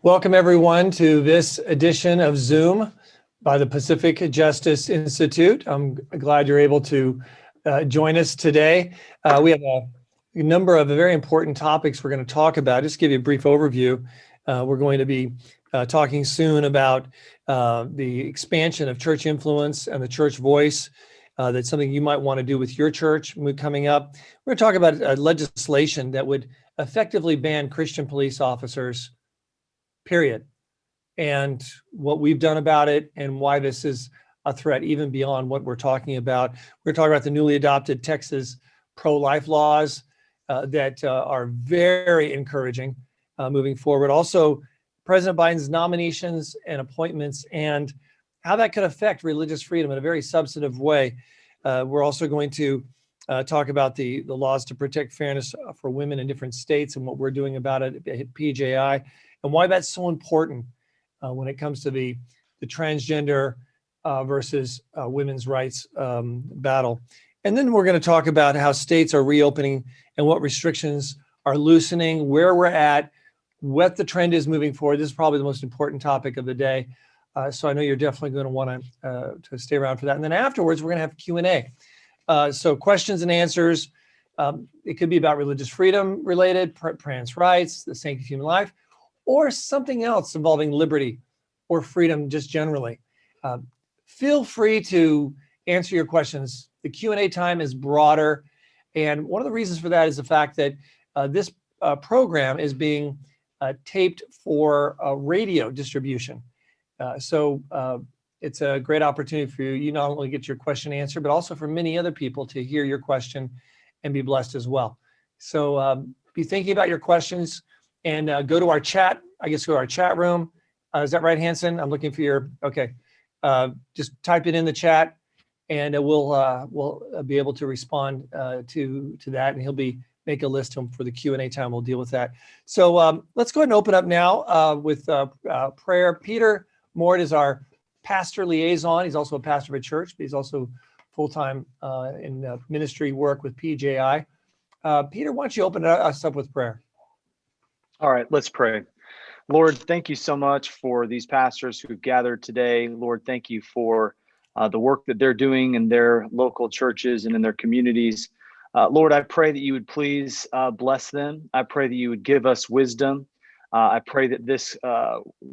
Welcome everyone to this edition of Zoom by the Pacific Justice Institute. I'm glad you're able to join us today. We have a number of very important topics we're going to talk about. Just to give you a brief overview, we're going to be talking soon about the expansion of church influence and the church voice. That's something you might want to do with your church coming up. We're going to talk about legislation that would effectively ban Christian police officers, period, and what we've done about it and why this is a threat even beyond what we're talking about. We're talking about the newly adopted Texas pro-life laws that are very encouraging moving forward. Also, President Biden's nominations and appointments and how that could affect religious freedom in a very substantive way. We're also going to talk about the laws to protect fairness for women in different states and what we're doing about it at PJI, and why that's so important when it comes to the transgender versus women's rights battle. And then we're going to talk about how states are reopening and what restrictions are loosening, where we're at, what the trend is moving forward. This is probably the most important topic of the day. So I know you're definitely going to want to stay around for that. And then afterwards, we're going to have Q&A. So questions and answers. It could be about religious freedom related, trans rights, the sanctity of human life, or something else involving liberty or freedom just generally. Feel free to answer your questions. The Q&A time is broader. And one of the reasons for that is the fact that this program is being taped for radio distribution. So it's a great opportunity for you not only get your question answered, but also for many other people to hear your question and be blessed as well. So be thinking about your questions and go to our chat. I guess go to our chat room. Is that right, Hanson? I'm looking for your, okay. Just type it in the chat and we'll be able to respond to that, and he'll make a list for the Q&A time. We'll deal with that. So let's go ahead and open up now with prayer. Peter Mordh is our pastor liaison. He's also a pastor of a church, but he's also full-time in ministry work with PJI. Peter, why don't you open us up with prayer? All right, let's pray. Lord, thank you so much for these pastors who've gathered today. Lord, thank you for the work that they're doing in their local churches and in their communities. Lord, I pray that you would please bless them. I pray that you would give us wisdom. I pray that this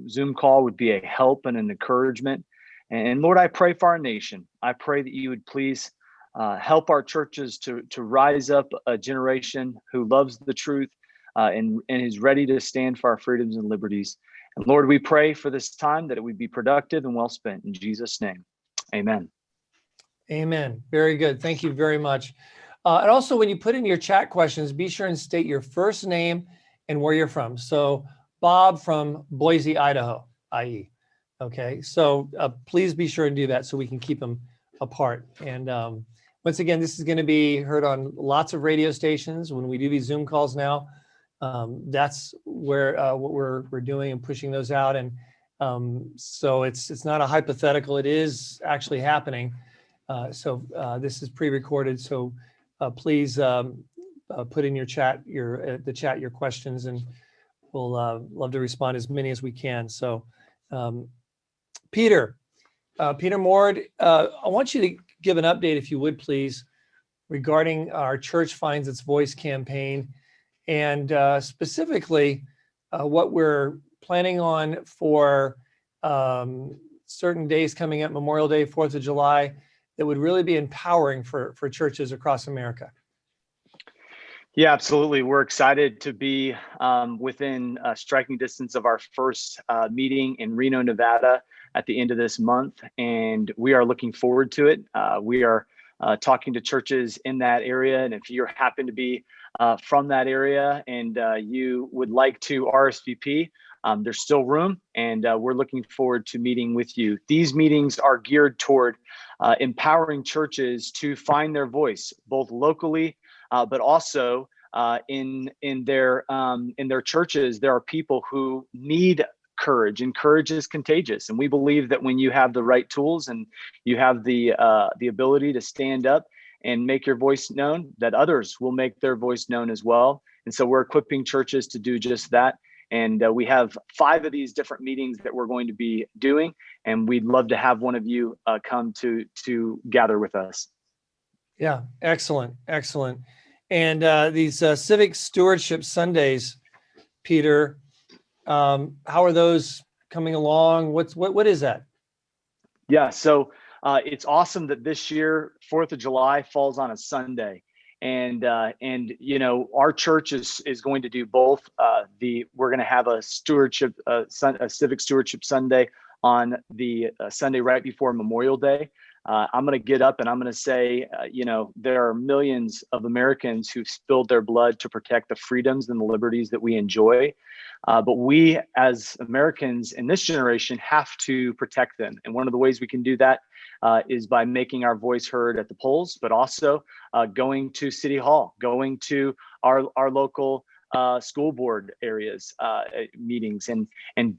Zoom call would be a help and an encouragement. And Lord, I pray for our nation. I pray that you would please help our churches to rise up a generation who loves the truth and is ready to stand for our freedoms and liberties. And Lord, we pray for this time that it would be productive and well spent. In Jesus' name, amen. Amen. Very good. Thank you very much. And also, when you put in your chat questions, be sure and state your first name and where you're from. So Bob from Boise, Idaho, IE. Okay, so please be sure and do that so we can keep them apart. And once again, this is going to be heard on lots of radio stations when we do these Zoom calls now. That's where what we're doing and pushing those out. And so it's not a hypothetical, it is actually happening. So this is pre-recorded. So please put in your chat, your questions, and we'll love to respond as many as we can. So Peter Mordh, I want you to give an update, if you would please, regarding our Church Finds Its Voice campaign, and specifically what we're planning on for certain days coming up, Memorial Day, 4th of July, that would really be empowering for churches across America. Yeah, absolutely. We're excited to be within striking distance of our first meeting in Reno, Nevada at the end of this month, and we are looking forward to it. We are talking to churches in that area, and if you happen to be from that area and you would like to RSVP, there's still room, and we're looking forward to meeting with you. These meetings are geared toward empowering churches to find their voice, both locally, but also in their churches. There are people who need courage, and courage is contagious. And we believe that when you have the right tools and you have the ability to stand up and make your voice known, that others will make their voice known as well. And so we're equipping churches to do just that. And we have 5 of these different meetings that we're going to be doing, and we'd love to have one of you come to gather with us. Yeah, excellent, excellent. And these Civic Stewardship Sundays, Peter, how are those coming along? What is that? Yeah, so it's awesome that this year 4th of July falls on a Sunday, and you know, our church is going to do both. We're going to have a civic stewardship Sunday on the Sunday right before Memorial Day. I'm going to get up and I'm going to say, you know, there are millions of Americans who've spilled their blood to protect the freedoms and the liberties that we enjoy. But we as Americans in this generation have to protect them. And one of the ways we can do that is by making our voice heard at the polls, but also going to City Hall, going to our local school board areas, meetings, and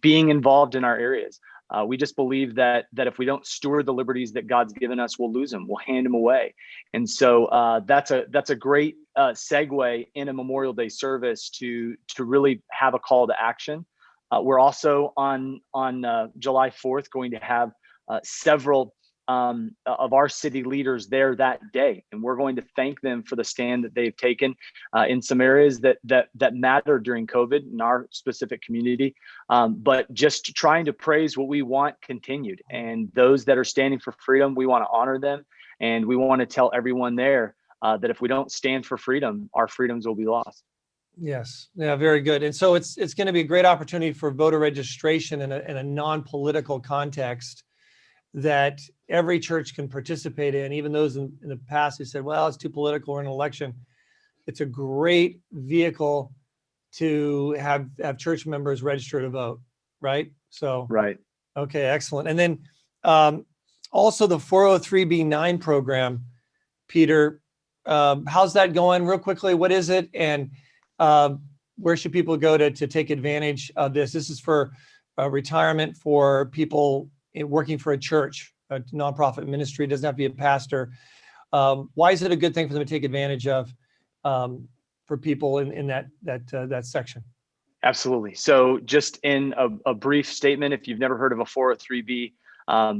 being involved in our areas. We just believe that if we don't steward the liberties that God's given us, we'll lose them, we'll hand them away. And so that's a great segue in a Memorial Day service to really have a call to action. We're also on July 4th going to have several of our city leaders there that day, and we're going to thank them for the stand that they've taken in some areas that matter during COVID in our specific community. But just trying to praise what we want continued, and those that are standing for freedom, we want to honor them, and we want to tell everyone there that if we don't stand for freedom, our freedoms will be lost. Yes, yeah, very good. And so it's going to be a great opportunity for voter registration in a non-political context that every church can participate in, even those in the past who said, well, it's too political, we're in an election. It's a great vehicle to have church members register to vote, right? So, right. Okay, excellent. And then also the 403b9 program, Peter, how's that going? Real quickly, what is it? And where should people go to take advantage of this? This is for retirement for people working for a church, a nonprofit ministry. It doesn't have to be a pastor. Why is it a good thing for them to take advantage of for people in that section? Absolutely. So just in a brief statement, if you've never heard of a 403b,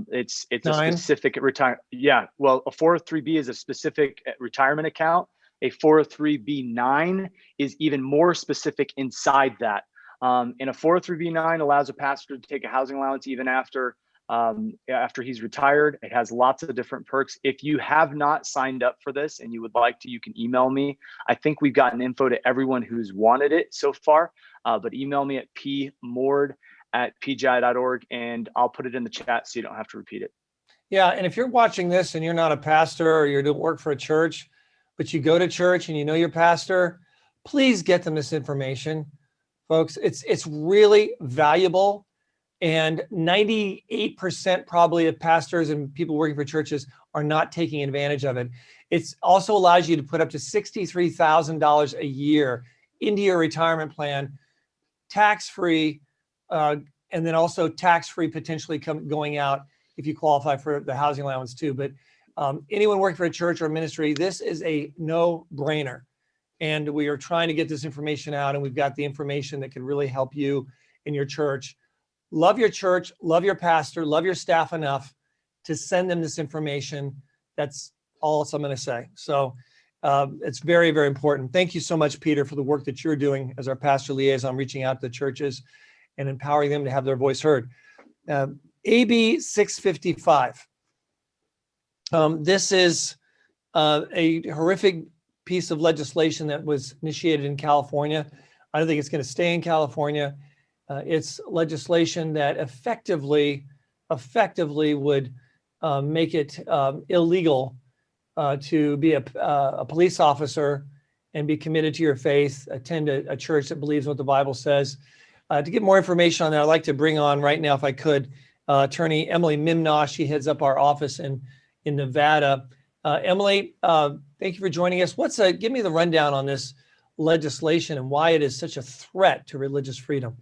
it's a specific a 403b is a specific retirement account. A 403b9 is even more specific inside that. And a 403b9 allows a pastor to take a housing allowance even after he's retired. It has lots of different perks. If you have not signed up for this and you would like to, you can email me. I think we've gotten info to everyone who's wanted it so far, but email me at pmord@pgi.org and I'll put it in the chat so you don't have to repeat it. Yeah, and if you're watching this and you're not a pastor or you don't work for a church, but you go to church and you know your pastor, please get them this information, folks. It's really valuable. And 98% probably of pastors and people working for churches are not taking advantage of it. It also allows you to put up to $63,000 a year into your retirement plan, tax-free, and then also tax-free potentially going out if you qualify for the housing allowance too. But anyone working for a church or ministry, this is a no-brainer. And we are trying to get this information out, and we've got the information that can really help you in your church. Love your church, love your pastor, love your staff enough to send them this information. That's all I'm going to say. So it's very, very important. Thank you so much, Peter, for the work that you're doing as our pastor liaison, reaching out to the churches and empowering them to have their voice heard. AB 655. This is a horrific piece of legislation that was initiated in California. I don't think it's going to stay in California. It's legislation that effectively would make it illegal to be a police officer and be committed to your faith, attend a church that believes what the Bible says. To get more information on that, I'd like to bring on right now, if I could, Attorney Emily Mimnaugh. She heads up our office in Nevada. Emily, thank you for joining us. Give me the rundown on this legislation and why it is such a threat to religious freedom.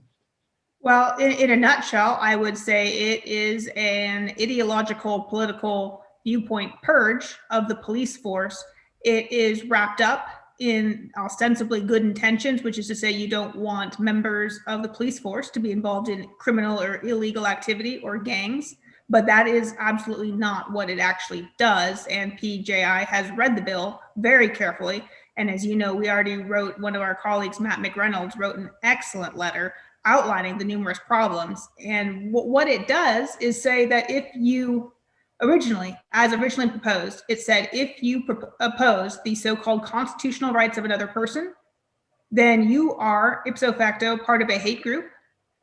Well, in a nutshell, I would say it is an ideological, political viewpoint purge of the police force. It is wrapped up in ostensibly good intentions, which is to say you don't want members of the police force to be involved in criminal or illegal activity or gangs. But that is absolutely not what it actually does. And PJI has read the bill very carefully. And as you know, we already wrote, one of our colleagues, Matt McReynolds, wrote an excellent letter outlining the numerous problems. And what it does is say that if you originally proposed, it said if you oppose the so-called constitutional rights of another person, then you are ipso facto part of a hate group.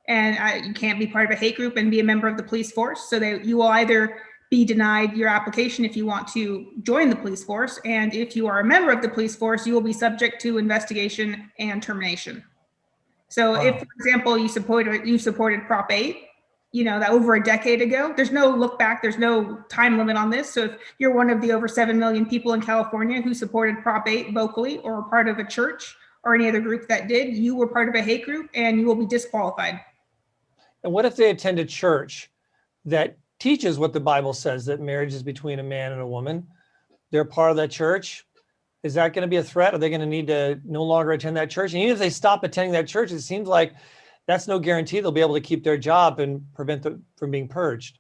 And you can't be part of a hate group and be a member of the police force. So that you will either be denied your application if you want to join the police force. And if you are a member of the police force, you will be subject to investigation and termination. So Wow. if, for example, you supported Prop 8, that over a decade ago, there's no look back, there's no time limit on this. So if you're one of the over 7 million people in California who supported Prop 8 vocally, or part of a church or any other group that did, you were part of a hate group and you will be disqualified. And what if they attend a church that teaches what the Bible says, that marriage is between a man and a woman? They're part of that church. Is that going to be a threat? Are they going to need to no longer attend that church? And even if they stop attending that church, it seems like that's no guarantee they'll be able to keep their job and prevent them from being purged.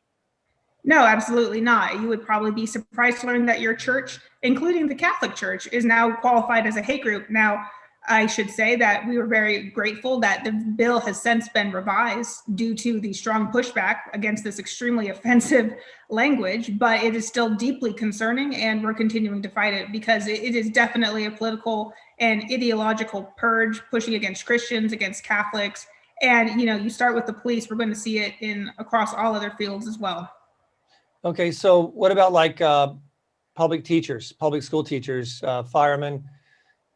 No, absolutely not. You would probably be surprised to learn that your church, including the Catholic Church, is now qualified as a hate group. Now, I should say that we were very grateful that the bill has since been revised due to the strong pushback against this extremely offensive language, but it is still deeply concerning, and we're continuing to fight it because it is definitely a political and ideological purge, pushing against Christians, against Catholics. And, you start with the police, we're going to see it across all other fields as well. Okay, so what about like public teachers, public school teachers, firemen?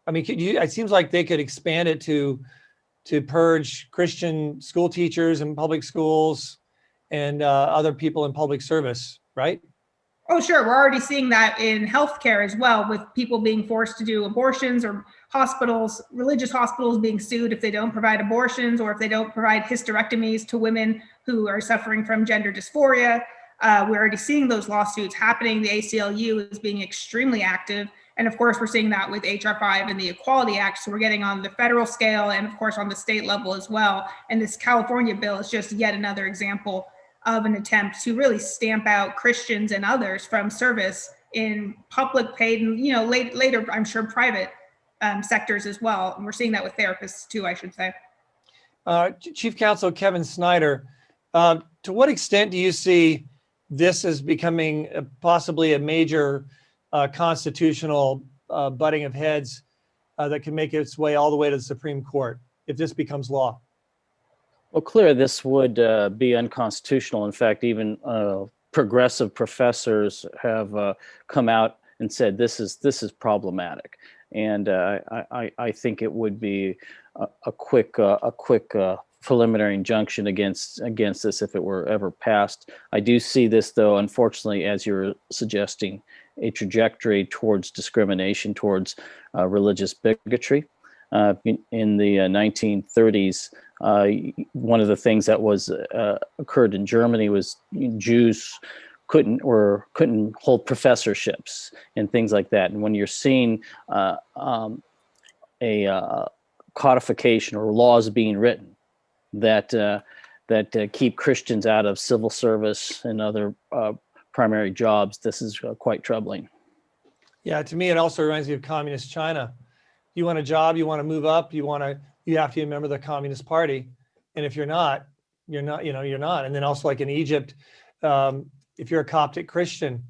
I mean, it seems like they could expand it to purge Christian school teachers in public schools and other people in public service, right? Oh, sure. We're already seeing that in healthcare as well, with people being forced to do abortions, or hospitals, religious hospitals being sued if they don't provide abortions, or if they don't provide hysterectomies to women who are suffering from gender dysphoria. We're already seeing those lawsuits happening. The ACLU is being extremely active. And of course, we're seeing that with HR 5 and the Equality Act. So we're getting on the federal scale and of course on the state level as well. And this California bill is just yet another example of an attempt to really stamp out Christians and others from service in public paid and, later, I'm sure, private sectors as well. And we're seeing that with therapists too, I should say. Chief Counsel Kevin Snider, to what extent do you see this as becoming possibly a major constitutional butting of heads that can make its way all the way to the Supreme Court if this becomes law? Well, clearly this would be unconstitutional. In fact, even progressive professors have come out and said this is problematic, and I think it would be a quick preliminary injunction against this if it were ever passed. I do see this, though, unfortunately, as you're suggesting, a trajectory towards discrimination, towards religious bigotry. In the 1930s, one of the things that was occurred in Germany was Jews couldn't hold professorships and things like that. And when you're seeing a codification or laws being written that keep Christians out of civil service and other primary jobs, this is quite troubling. Yeah, to me, it also reminds me of communist China. You want a job, you want to move up, you have to be a member of the Communist Party, and if you're not. You're not. And then also, like in Egypt, if you're a Coptic Christian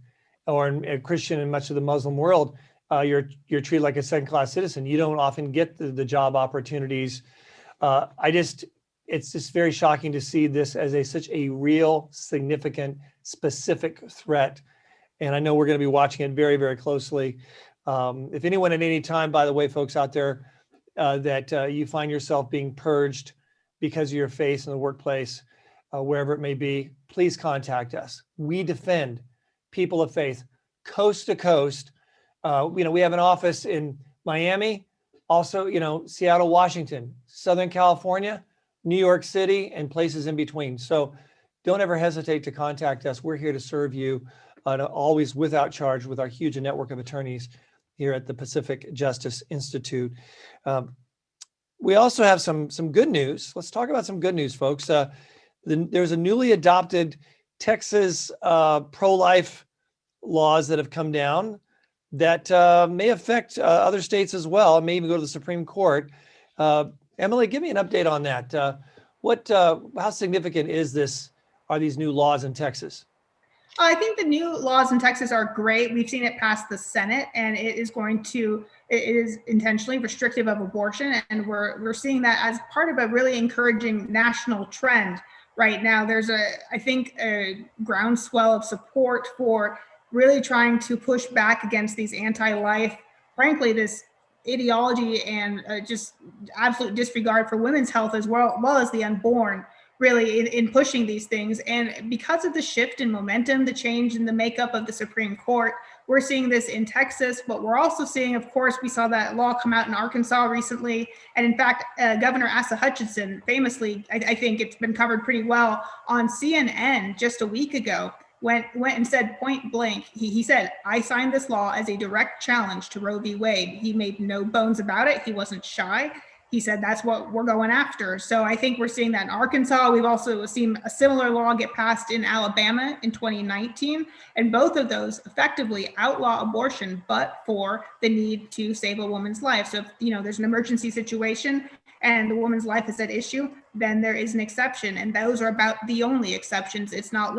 or a Christian in much of the Muslim world, you're treated like a second-class citizen. You don't often get the job opportunities. It's just very shocking to see this as such a real, significant, specific threat. And I know we're going to be watching it very, very closely. If anyone at any time, by the way, folks out there, that you find yourself being purged because of your faith in the workplace, wherever it may be, please contact us. We defend people of faith coast to coast. We have an office in Miami, also, Seattle, Washington, Southern California, New York City, and places in between. So don't ever hesitate to contact us. We're here to serve you, always without charge, with our huge network of attorneys here at the Pacific Justice Institute. We also have some good news. Let's talk about some good news, folks. There's a newly adopted Texas pro-life laws that have come down that may affect other states as well, and may even go to the Supreme Court. Emily, give me an update on that. How significant are these new laws in Texas? I think the new laws in Texas are great. We've seen it pass the Senate, and it is intentionally restrictive of abortion. And we're seeing that as part of a really encouraging national trend right now. There's I think a groundswell of support for really trying to push back against these anti-life, frankly, this ideology and just absolute disregard for women's health as well as the unborn, really in pushing these things. And because of the shift in momentum, the change in the makeup of the Supreme Court, we're seeing this in Texas, but we're also seeing, of course, we saw that law come out in Arkansas recently. And in fact, Governor Asa Hutchinson, famously, I think it's been covered pretty well on CNN just a week ago, went and said point blank, he said, I signed this law as a direct challenge to Roe v. Wade. He made no bones about it. He wasn't shy. He said, that's what we're going after. So I think we're seeing that in Arkansas. We've also seen a similar law get passed in Alabama in 2019. And both of those effectively outlaw abortion, but for the need to save a woman's life. So if there's an emergency situation and the woman's life is at issue, then there is an exception. And those are about the only exceptions. It's not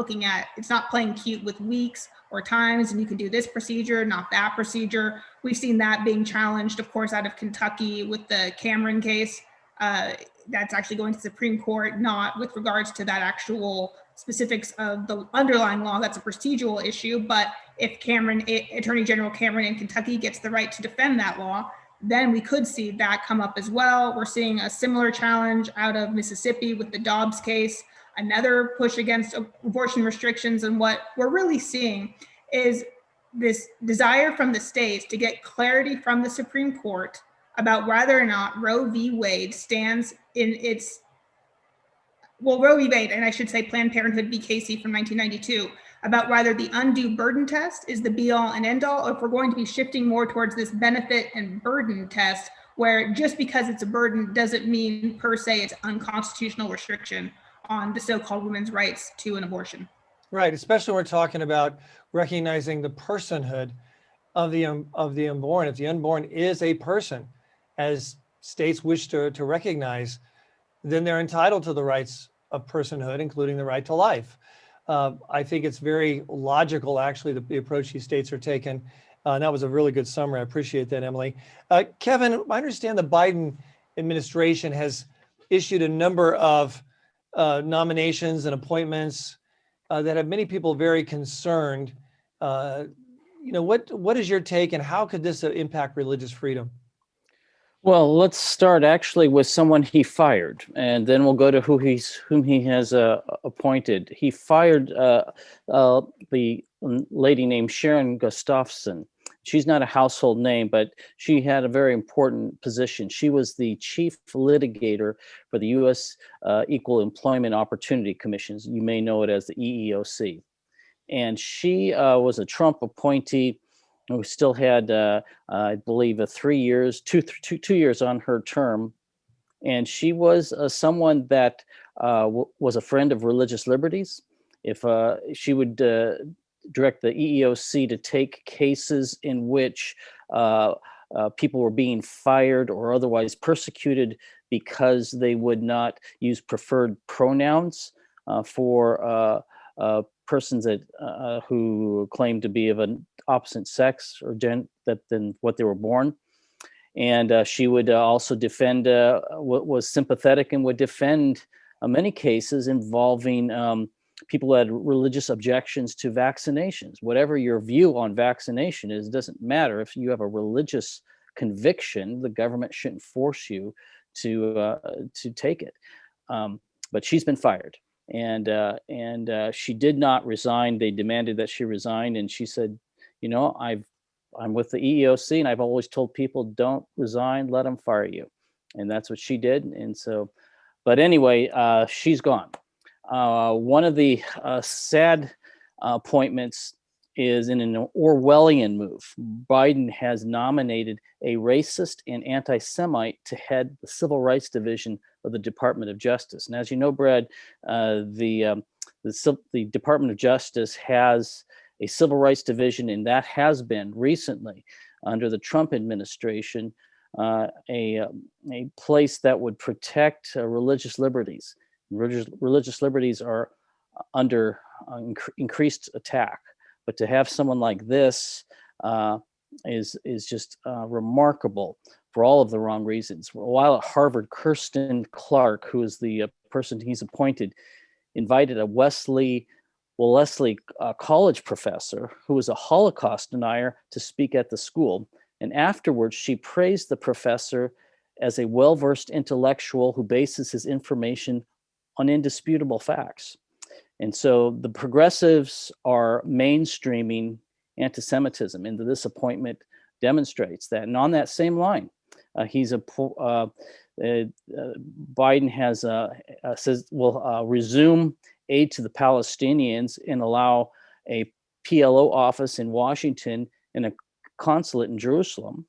playing cute with weeks or times, and you can do this procedure, not that procedure. We've seen that being challenged, of course, out of Kentucky with the Cameron case. That's actually going to the Supreme Court, not with regards to that actual specifics of the underlying law. That's a procedural issue. But if Attorney General Cameron in Kentucky gets the right to defend that law, then we could see that come up as well. We're seeing a similar challenge out of Mississippi with the Dobbs case, another push against abortion restrictions. And what we're really seeing is this desire from the states to get clarity from the Supreme Court about whether or not Roe v. Wade stands in Roe v. Wade, and I should say Planned Parenthood v. Casey from 1992, about whether the undue burden test is the be all and end all, or if we're going to be shifting more towards this benefit and burden test, where just because it's a burden doesn't mean per se it's unconstitutional restriction on the so-called women's rights to an abortion. Right, especially when we're talking about recognizing the personhood of the unborn. If the unborn is a person, as states wish to recognize, then they're entitled to the rights of personhood, including the right to life. I think it's very logical, actually, the approach these states are taking. And that was a really good summary. I appreciate that, Emily. Kevin, I understand the Biden administration has issued a number of nominations and appointments that have many people very concerned. What is your take, and how could this impact religious freedom? Well, let's start actually with someone he fired, and then we'll go to whom he has appointed. He fired the lady named Sharon Gustafson. She's not a household name, but she had a very important position. She was the chief litigator for the U.S. Equal Employment Opportunity Commissions. You may know it as the EEOC. And she was a Trump appointee who still had, I believe, 2 years on her term. And she was someone that was a friend of religious liberties. If she would direct the EEOC to take cases in which people were being fired or otherwise persecuted because they would not use preferred pronouns for persons that who claimed to be of an opposite sex or than what they were born. And she would also defend what was sympathetic and would defend many cases involving people who had religious objections to vaccinations. Whatever your view on vaccination is, doesn't matter. If you have a religious conviction, the government shouldn't force you to take it. But she's been fired, and she did not resign. They demanded that she resign, and she said, I'm with the EEOC, and I've always told people, don't resign, let them fire you. And that's what she did. And so, but anyway, she's gone. One of the sad appointments is in an Orwellian move. Biden has nominated a racist and anti-Semite to head the Civil Rights Division of the Department of Justice. And as you know, Brad, the Department of Justice has a Civil Rights Division, and that has been recently, under the Trump administration, a place that would protect religious liberties. Religious liberties are under increased attack. But to have someone like this is just remarkable for all of the wrong reasons. While at Harvard, Kirsten Clark, who is the person he's appointed, invited a Wellesley College professor who was a Holocaust denier to speak at the school. And afterwards, she praised the professor as a well-versed intellectual who bases his information on indisputable facts. And so the progressives are mainstreaming anti-Semitism, and this appointment demonstrates that. And on that same line, Biden has says will resume aid to the Palestinians and allow a PLO office in Washington and a consulate in Jerusalem.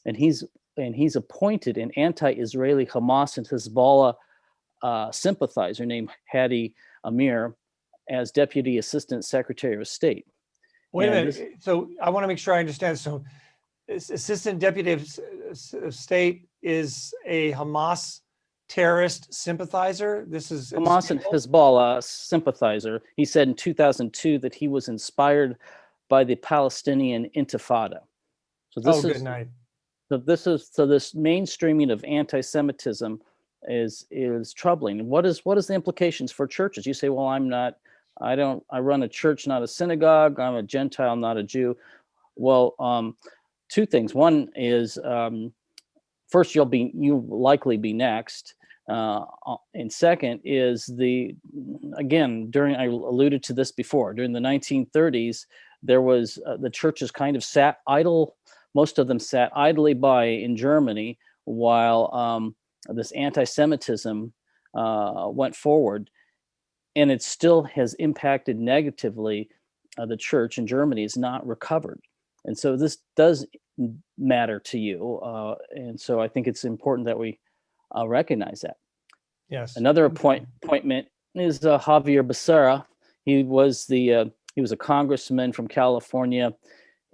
And he's appointed an anti-Israeli Hamas and Hezbollah sympathizer named Hadi Amir as Deputy Assistant Secretary of State. Wait a minute. So I want to make sure I understand. So Assistant Deputy of State is a Hamas terrorist sympathizer? This is Hamas and Hezbollah sympathizer. He said in 2002 that he was inspired by the Palestinian Intifada. So this good night. So this mainstreaming of anti-Semitism is troubling. And what is the implications for churches? You say, well, I run a church, not a synagogue. I'm a Gentile, not a Jew. Well, two things. One is, first, you likely be next. And second is I alluded to this before, during the 1930s, there was, the churches kind of sat idle. Most of them sat idly by in Germany while this anti-Semitism went forward. And it still has impacted negatively. The church in Germany is not recovered. And so this does matter to you. And so I think it's important that we recognize that. Yes. Another appointment is Javier Becerra. He was a congressman from California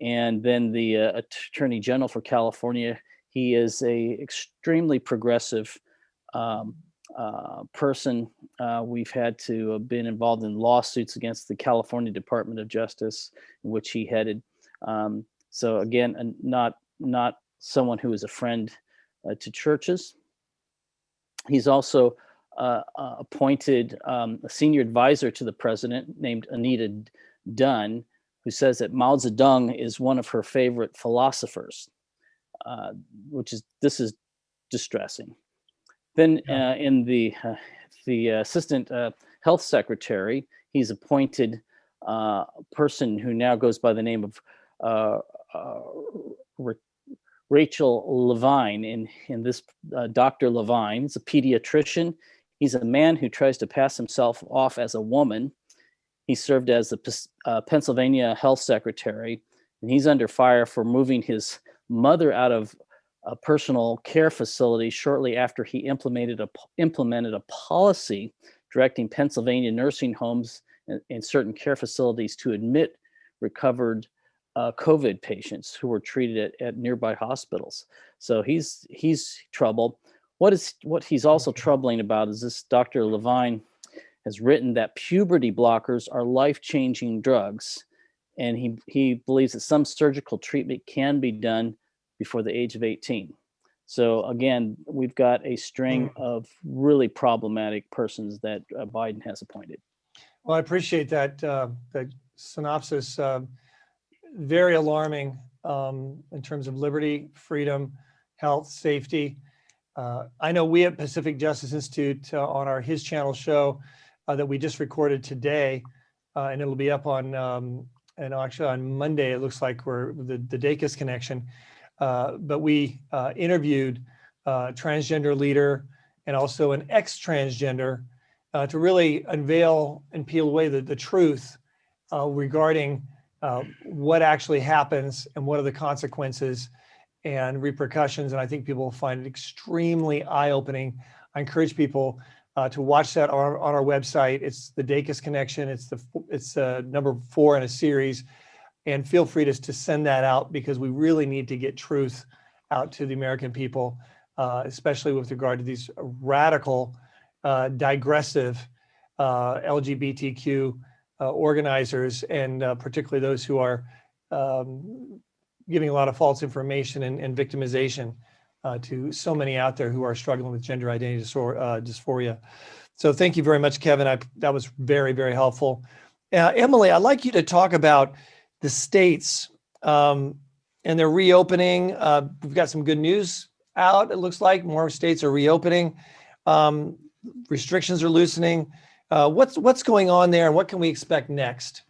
and then the Attorney General for California. He is a extremely progressive person. We've had to have been involved in lawsuits against the California Department of Justice, in which he headed. So again, not someone who is a friend to churches. He's also appointed a senior advisor to the president named Anita Dunn, who says that Mao Zedong is one of her favorite philosophers, this is distressing. Then in the assistant health secretary, he's appointed a person who now goes by the name of Rachel Levine. In this Dr. Levine, he's a pediatrician. He's a man who tries to pass himself off as a woman. He served as the Pennsylvania health secretary, and he's under fire for moving his mother out of a personal care facility shortly after he implemented a policy directing Pennsylvania nursing homes and certain care facilities to admit recovered COVID patients who were treated at nearby hospitals. So he's troubled. What he's also troubling about is this Dr. Levine has written that puberty blockers are life-changing drugs, and he believes that some surgical treatment can be done before the age of 18. So again, we've got a string of really problematic persons that Biden has appointed. Well, I appreciate that synopsis. Very alarming in terms of liberty, freedom, health, safety. I know we at Pacific Justice Institute on His Channel show that we just recorded today, and it'll be up on, and actually on Monday, it looks like we're the Dacus connection. But we interviewed a transgender leader and also an ex-transgender to really unveil and peel away the truth regarding what actually happens and what are the consequences and repercussions. And I think people will find it extremely eye-opening. I encourage people to watch that on our website. It's the Dacus Connection. It's number 4 in a series. And feel free to send that out, because we really need to get truth out to the American people, especially with regard to these radical, digressive LGBTQ organizers, and particularly those who are giving a lot of false information and victimization to so many out there who are struggling with gender identity dysphoria. So thank you very much, Kevin. That was very, very helpful. Emily, I'd like you to talk about the states and their reopening. We've got some good news out. It looks like more states are reopening. Restrictions are loosening. What's going on there, and what can we expect next?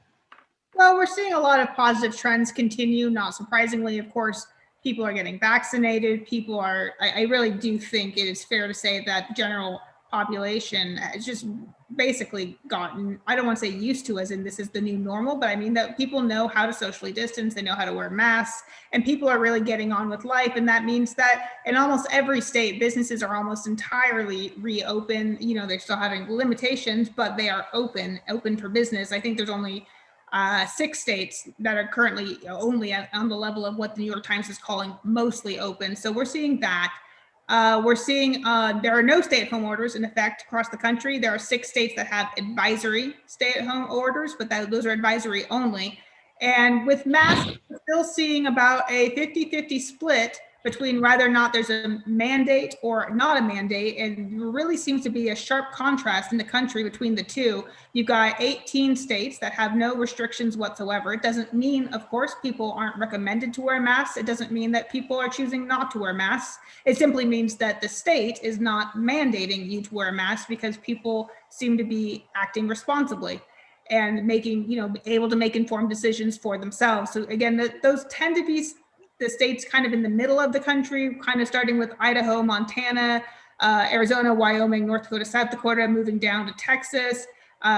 Well, we're seeing a lot of positive trends continue. Not surprisingly, of course, people are getting vaccinated. I really do think it is fair to say that the general population has just basically gotten, I don't want to say used to, as in this is the new normal, but I mean that people know how to socially distance, they know how to wear masks, and people are really getting on with life. And that means that in almost every state, businesses are almost entirely reopened. You know, they're still having limitations, but they are open for business. I think there's only 6 states that are currently only on the level of what the New York Times is calling mostly open. So we're seeing that. We're seeing there are no stay-at-home orders in effect across the country. There are 6 states that have advisory stay-at-home orders, but those are advisory only. And with masks, we're still seeing about a 50-50 split between whether or not there's a mandate or not a mandate. And there really seems to be a sharp contrast in the country between the two. You've got 18 states that have no restrictions whatsoever. It doesn't mean, of course, people aren't recommended to wear masks. It doesn't mean that people are choosing not to wear masks. It simply means that the state is not mandating you to wear a mask, because people seem to be acting responsibly and making, able to make informed decisions for themselves. So again, those tend to be the states kind of in the middle of the country, kind of starting with Idaho, Montana, Arizona, Wyoming, North Dakota, South Dakota, moving down to Texas,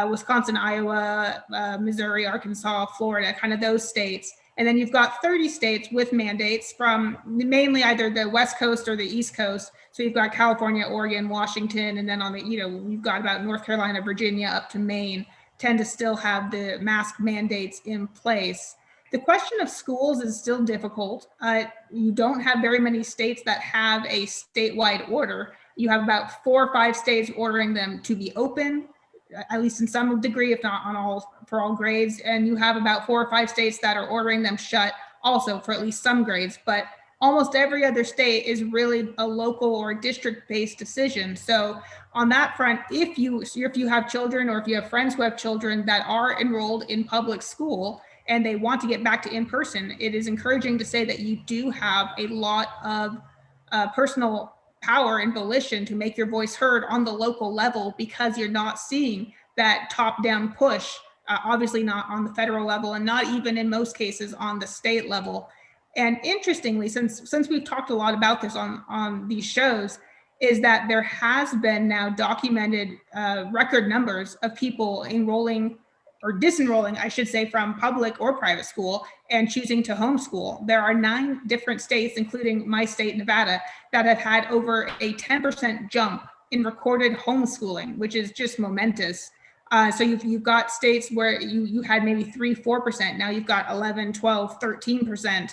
Wisconsin, Iowa, Missouri, Arkansas, Florida, kind of those states. And then you've got 30 states with mandates from mainly either the West Coast or the East Coast. So you've got California, Oregon, Washington, and then on the, you've got about North Carolina, Virginia, up to Maine, tend to still have the mask mandates in place. The question of schools is still difficult. You don't have very many states that have a statewide order. You have about 4 or 5 states ordering them to be open, at least in some degree, if not for all grades. And you have about 4 or 5 states that are ordering them shut also for at least some grades. But almost every other state is really a local or district-based decision. So on that front, if you have children, or if you have friends who have children that are enrolled in public school and they want to get back to in-person, it is encouraging to say that you do have a lot of personal power and volition to make your voice heard on the local level, because you're not seeing that top-down push, obviously not on the federal level, and not even in most cases on the state level. And interestingly, since we've talked a lot about this on these shows, is that there has been now documented record numbers of people enrolling or disenrolling, I should say, from public or private school and choosing to homeschool. There are 9 different states, including my state, Nevada, that have had over a 10% jump in recorded homeschooling, which is just momentous. So you've got states where you had maybe 3-4%. Now you've got 11, 12, 13%.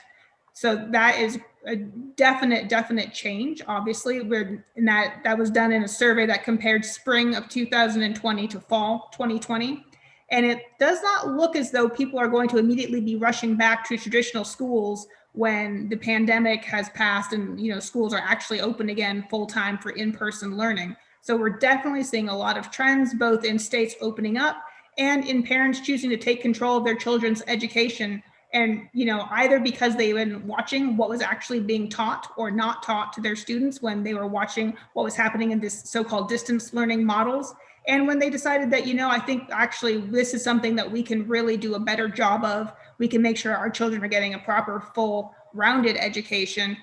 So that is a definite change, obviously. That was done in a survey that compared spring of 2020 to fall 2020. And it does not look as though people are going to immediately be rushing back to traditional schools when the pandemic has passed and schools are actually open again full-time for in-person learning. So we're definitely seeing a lot of trends, both in states opening up and in parents choosing to take control of their children's education. And either because they've been watching what was actually being taught or not taught to their students when they were watching what was happening in this so-called distance learning models. And when they decided that, I think actually this is something that we can really do a better job of, we can make sure our children are getting a proper, full, rounded education.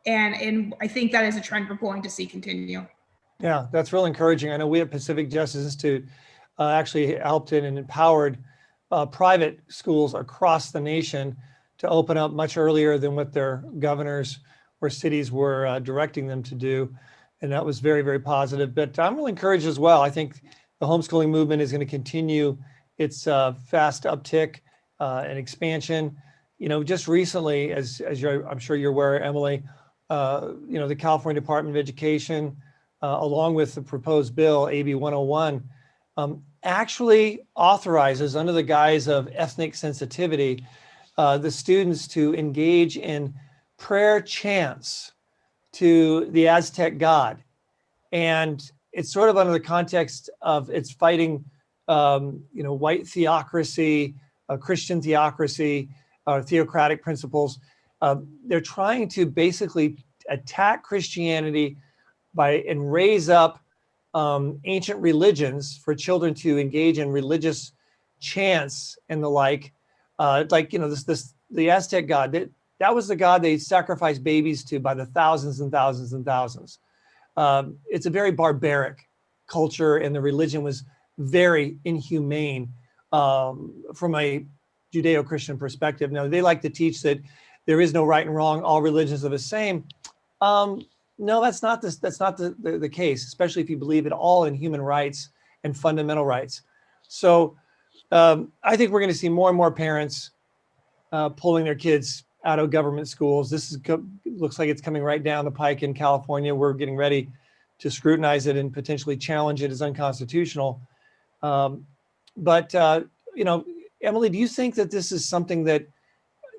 And I think that is a trend we're going to see continue. Yeah, that's real encouraging. I know we at Pacific Justice Institute actually helped in and empowered private schools across the nation to open up much earlier than what their governors or cities were directing them to do. And that was very, very positive. But I'm really encouraged as well. I think the homeschooling movement is going to continue its fast uptick and expansion. Just recently, as I'm sure you're aware, Emily, the California Department of Education, along with the proposed bill, AB 101, actually authorizes, under the guise of ethnic sensitivity, the students to engage in prayer chants to the Aztec god. And it's sort of under the context of it's fighting, white theocracy, Christian theocracy, theocratic principles. They're trying to basically attack Christianity and raise up ancient religions for children to engage in religious chants and the like. The Aztec god, that was the god they sacrificed babies to by the thousands and thousands and thousands. It's a very barbaric culture, and the religion was very inhumane from a Judeo-Christian perspective. Now, they like to teach that there is no right and wrong, all religions are the same. No, that's not the case, especially if you believe at all in human rights and fundamental rights. So I think we're going to see more and more parents pulling their kids out of government schools. This looks like it's coming right down the pike in California. We're getting ready to scrutinize it and potentially challenge it as unconstitutional. But Emily, do you think that this is something that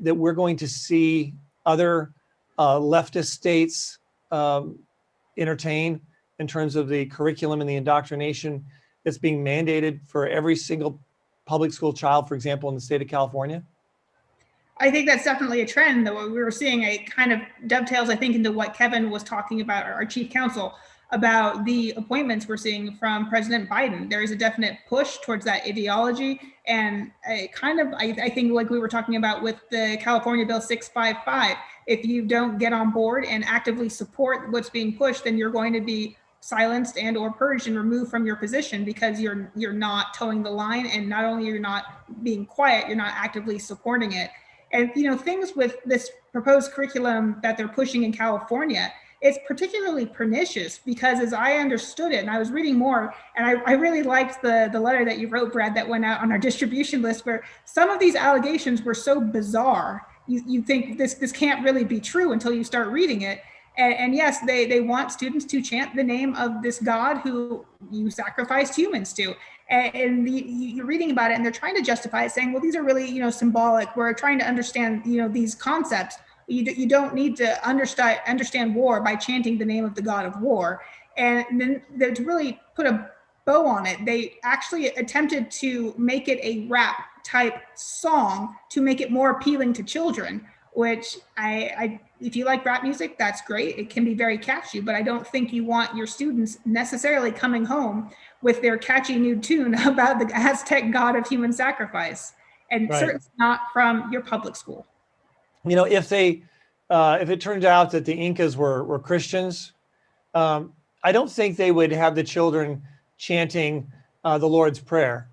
we're going to see other leftist states entertain in terms of the curriculum and the indoctrination that's being mandated for every single public school child, for example, in the state of California? I think that's definitely a trend, though. We were seeing a kind of dovetails, I think, into what Kevin was talking about, our chief counsel, about the appointments we're seeing from President Biden. There is a definite push towards that ideology. And I think like we were talking about with the California Bill 655, if you don't get on board and actively support what's being pushed, then you're going to be silenced and or purged and removed from your position because you're not towing the line. And not only you're not being quiet, you're not actively supporting it. And, things with this proposed curriculum that they're pushing in California, it's particularly pernicious because as I understood it, and I was reading more, and I really liked the letter that you wrote, Brad, that went out on our distribution list, where some of these allegations were so bizarre. You think this can't really be true until you start reading it. And yes, they want students to chant the name of this god who you sacrificed humans to. And you're reading about it and they're trying to justify it, saying, well, these are really, symbolic. We're trying to understand, these concepts. You don't need to understand war by chanting the name of the god of war. And then to really put a bow on it, they actually attempted to make it a rap type song to make it more appealing to children, which if you like rap music, that's great. It can be very catchy, but I don't think you want your students necessarily coming home with their catchy new tune about the Aztec god of human sacrifice, and right. Certainly not from your public school. If it turns out that the Incas were Christians, I don't think they would have the children chanting the Lord's Prayer.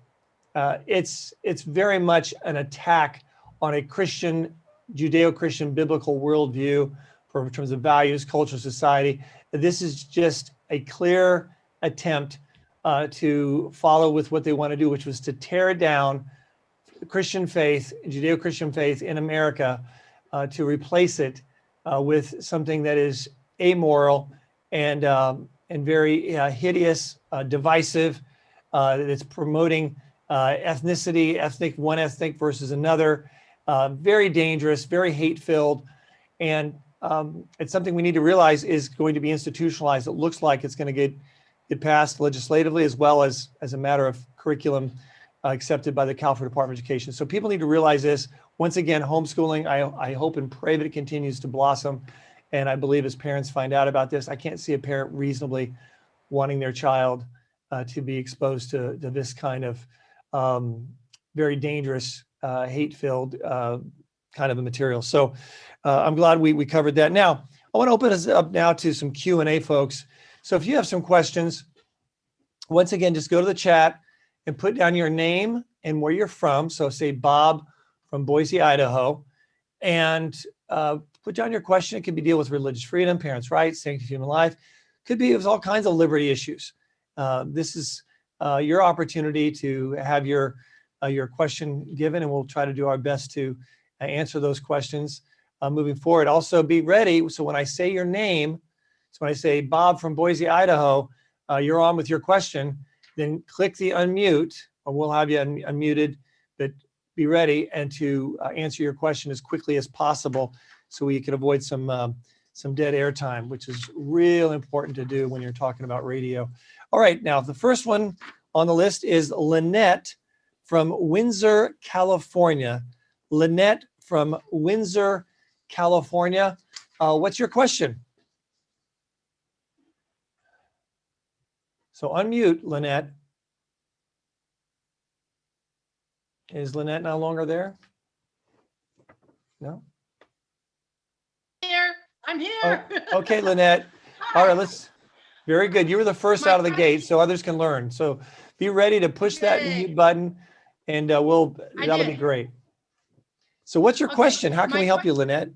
It's very much an attack on a Christian, Judeo-Christian biblical worldview in terms of values, culture, society. This is just a clear attempt to follow with what they want to do, which was to tear down Christian faith, Judeo-Christian faith in America, to replace it with something that is amoral and very hideous, divisive. It's promoting ethnicity, one ethnic versus another. Very dangerous, very hate-filled, and it's something we need to realize is going to be institutionalized. It looks like it's going to get passed legislatively as well as a matter of curriculum accepted by the California Department of Education. So people need to realize this. Once again, homeschooling, I hope and pray that it continues to blossom. And I believe as parents find out about this, I can't see a parent reasonably wanting their child to be exposed to this kind of very dangerous, hate-filled kind of a material. So I'm glad we covered that. Now, I want to open us up now to some Q&A, folks. So if you have some questions, once again, just go to the chat and put down your name and where you're from. So say Bob from Boise, Idaho, and put down your question. It could be deal with religious freedom, parents' rights, sanctity of human life. Could be, it was all kinds of liberty issues. This is your opportunity to have your question given, and we'll try to do our best to answer those questions moving forward. Also be ready. So when I say your name, so when I say Bob from Boise, Idaho, you're on with your question, then click the unmute, or we'll have you unmuted, but be ready and to answer your question as quickly as possible so we can avoid some dead air time, which is real important to do when you're talking about radio. All right, now the first one on the list is Lynette from Windsor, California. Lynette from Windsor, California. What's your question? So unmute, Lynette. Is Lynette no longer there? No? Here, I'm here. Oh, okay, Lynette. All right, very good. You were the first out of the gate, so others can learn. So be ready to push that mute button, and that'll be great. So what's your question? How can we help you, Lynette?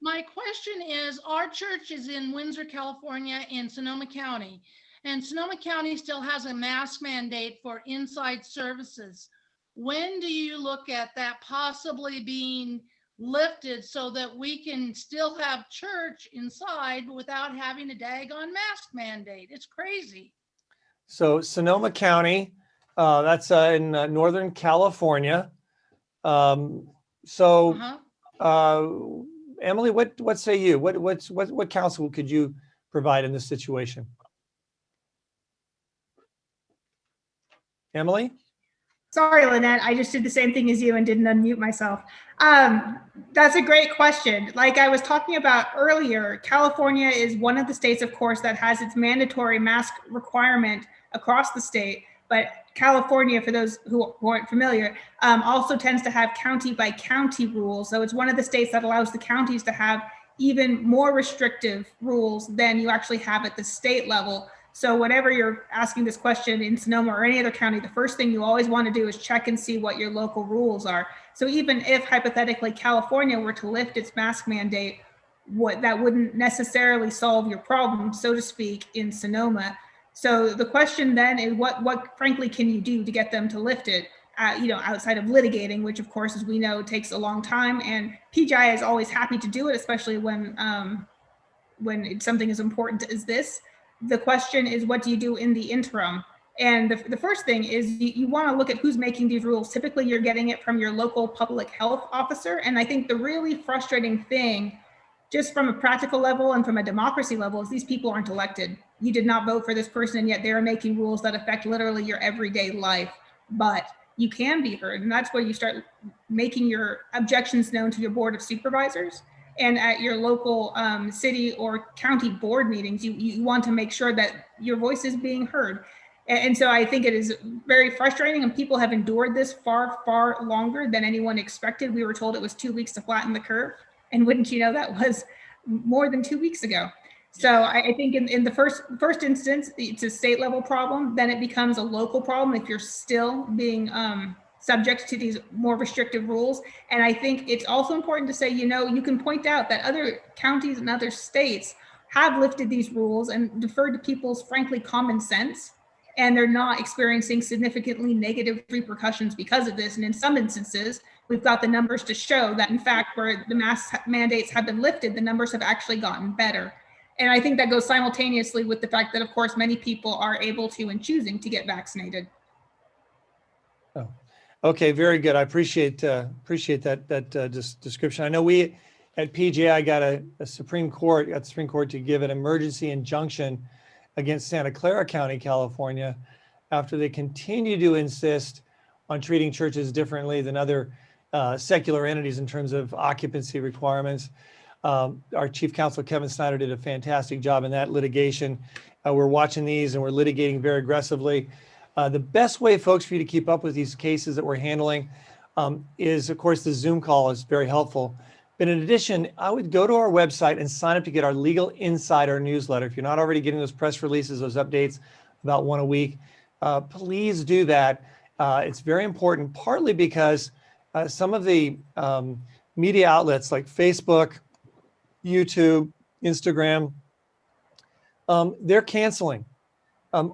My question is, our church is in Windsor, California in Sonoma County, and Sonoma County still has a mask mandate for inside services. When do you look at that possibly being lifted so that we can still have church inside without having a daggone mask mandate? It's crazy. So Sonoma County, that's in Northern California. Emily, what say you? What counsel could you provide in this situation? Emily? Sorry, Lynette, I just did the same thing as you and didn't unmute myself. That's a great question. Like I was talking about earlier, California is one of the states, of course, that has its mandatory mask requirement across the state. But California, for those who aren't familiar, also tends to have county by county rules. So it's one of the states that allows the counties to have even more restrictive rules than you actually have at the state level. So whenever you're asking this question in Sonoma or any other county, the first thing you always want to do is check and see what your local rules are. So even if hypothetically California were to lift its mask mandate, that wouldn't necessarily solve your problem, so to speak, in Sonoma. So the question then is what frankly can you do to get them to lift it, outside of litigating, which of course, as we know, takes a long time. And PGI is always happy to do it, especially when it's something as important as this. The question is, what do you do in the interim? And the first thing is you want to look at who's making these rules. Typically, you're getting it from your local public health officer. And I think the really frustrating thing, just from a practical level and from a democracy level, is these people aren't elected. You did not vote for this person, and yet they're making rules that affect literally your everyday life. But you can be heard. And that's where you start making your objections known to your board of supervisors. And at your local city or county board meetings, you want to make sure that your voice is being heard. And so I think it is very frustrating, and people have endured this far, far longer than anyone expected. We were told it was 2 weeks to flatten the curve. And wouldn't you know, that was more than 2 weeks ago. So I think in the first instance, it's a state level problem. Then it becomes a local problem if you're still being subject to these more restrictive rules. And I think it's also important to say, you can point out that other counties and other states have lifted these rules and deferred to people's, frankly, common sense. And they're not experiencing significantly negative repercussions because of this. And in some instances, we've got the numbers to show that, in fact, where the mask mandates have been lifted, the numbers have actually gotten better. And I think that goes simultaneously with the fact that, of course, many people are able to and choosing to get vaccinated. Oh. Okay, very good. I appreciate that description. I know we at PGI got the Supreme Court to give an emergency injunction against Santa Clara County, California, after they continue to insist on treating churches differently than other secular entities in terms of occupancy requirements. Our chief counsel, Kevin Snider, did a fantastic job in that litigation. We're watching these and we're litigating very aggressively. The best way, folks, for you to keep up with these cases that we're handling is, of course, the Zoom call is very helpful. But in addition, I would go to our website and sign up to get our Legal Insider newsletter. If you're not already getting those press releases, those updates, about one a week, please do that. It's very important, partly because some of the media outlets like Facebook, YouTube, Instagram, they're canceling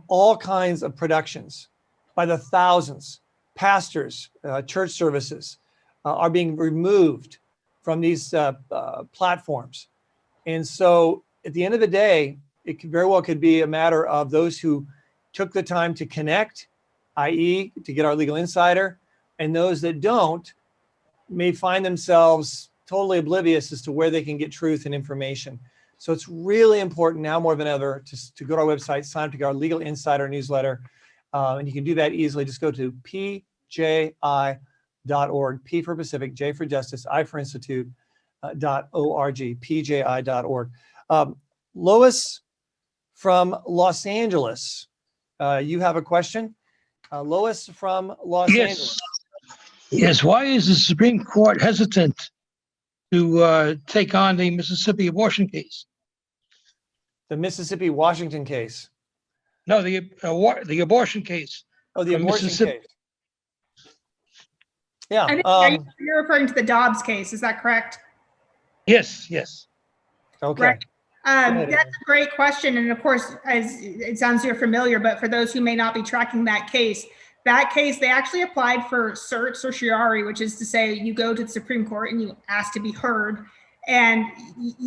all kinds of productions by the thousands. Pastors, church services are being removed from these platforms. And so at the end of the day, it very well could be a matter of those who took the time to connect, i.e. to get our legal insider, and those that don't may find themselves totally oblivious as to where they can get truth and information. So it's really important now more than ever to go to our website, sign up to get our legal insider newsletter. And you can do that easily. Just go to pji.org, P for Pacific, J for Justice, I for Institute, .org, pji.org. Lois from Los Angeles, you have a question? Lois from Los Angeles. Yes. Why is the Supreme Court hesitant to take on the Mississippi abortion case? The Mississippi Washington case. No, the abortion case. Oh, the from abortion Mississippi. case. Yeah. I think you're referring to the Dobbs case. Is that correct? Yes, yes. Okay. Right. ahead, That's a great question. And of course, as it sounds you're familiar, but for those who may not be tracking that case, they actually applied for cert certiorari, which is to say you go to the Supreme Court and you ask to be heard. And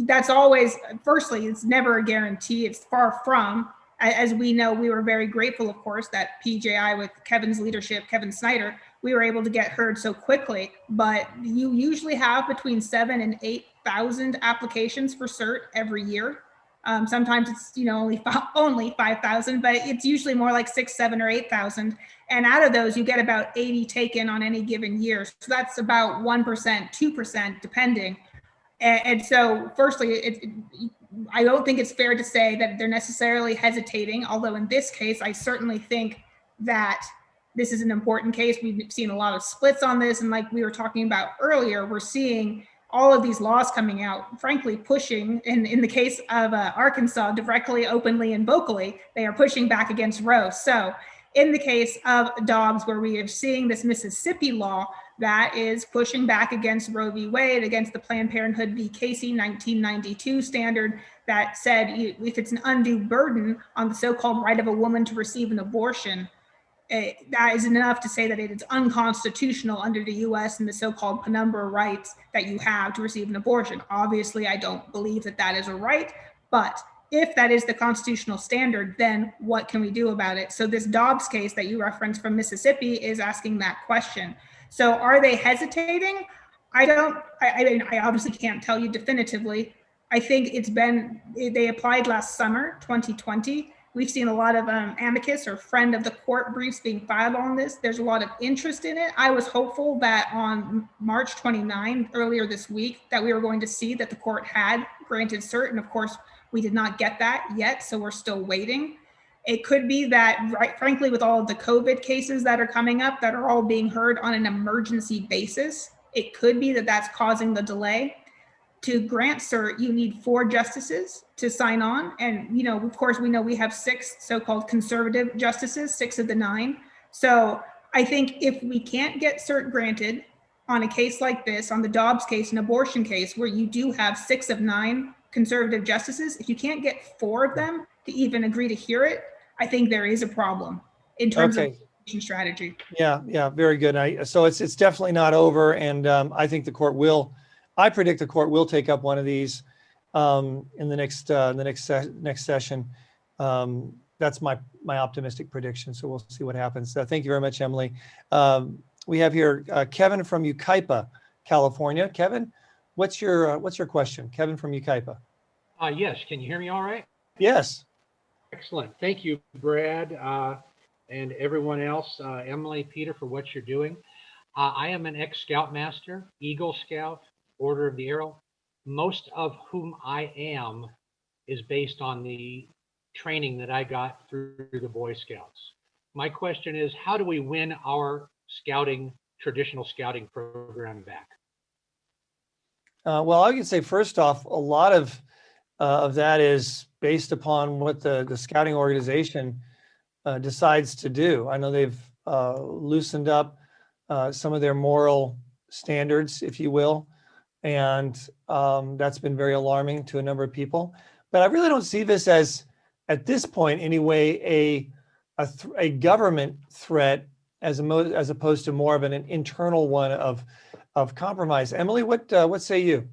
that's always, firstly, it's never a guarantee. It's far from. As we know, we were very grateful, of course, that PJI with Kevin's leadership, Kevin Snider, we were able to get heard so quickly. But you usually have between 7,000 and 8,000 applications for cert every year. Sometimes it's only 5,000, but it's usually more like 6,000, 7,000, or 8,000. And out of those, you get about 80 taken on any given year. So that's about 1%, 2%, depending. And so, firstly, I don't think it's fair to say that they're necessarily hesitating, although in this case, I certainly think that this is an important case. We've seen a lot of splits on this. And like we were talking about earlier, we're seeing all of these laws coming out, frankly, pushing, in the case of Arkansas, directly, openly, and vocally, they are pushing back against Roe. So in the case of Dobbs, where we are seeing this Mississippi law that is pushing back against Roe v. Wade, against the Planned Parenthood v. Casey 1992 standard that said if it's an undue burden on the so-called right of a woman to receive an abortion, that is enough to say that it is unconstitutional under the U.S. and the so-called penumbra rights that you have to receive an abortion. Obviously, I don't believe that that is a right, but if that is the constitutional standard, then what can we do about it? So this Dobbs case that you referenced from Mississippi is asking that question. So are they hesitating? I obviously can't tell you definitively. I think they applied last summer, 2020. We've seen a lot of amicus or friend of the court briefs being filed on this. There's a lot of interest in it. I was hopeful that on March 29, earlier this week, that we were going to see that the court had granted cert. And of course, we did not get that yet. So we're still waiting. It could be that, right, frankly, with all of the COVID cases that are coming up that are all being heard on an emergency basis, it could be that that's causing the delay. To grant cert, you need 4 justices to sign on. And, of course, we know we have 6 so-called conservative justices, 6 of the 9. So I think if we can't get cert granted on a case like this, on the Dobbs case, an abortion case, where you do have 6 of 9 conservative justices, if you can't get 4 of them to even agree to hear it, I think there is a problem in terms of strategy. Yeah, very good. So it's definitely not over. And I think I predict the court will take up one of these in the next session. That's my optimistic prediction. So we'll see what happens. Thank you very much, Emily. We have here Kevin from Yucaipa, California. Kevin, what's your question? Kevin from Yucaipa. Yes. Can you hear me all right? Yes. Excellent. Thank you, Brad, and everyone else, Emily, Peter, for what you're doing. I am an ex-Scoutmaster, Eagle Scout, Order of the Arrow. Most of whom I am is based on the training that I got through the Boy Scouts. My question is, how do we win our traditional scouting program back? Well, I can say first off, a lot of that is based upon what the scouting organization decides to do. I know they've loosened up some of their moral standards, if you will. And that's been very alarming to a number of people. But I really don't see this as, at this point anyway, a government threat as opposed to more of an internal one of compromise. Emily, what say you?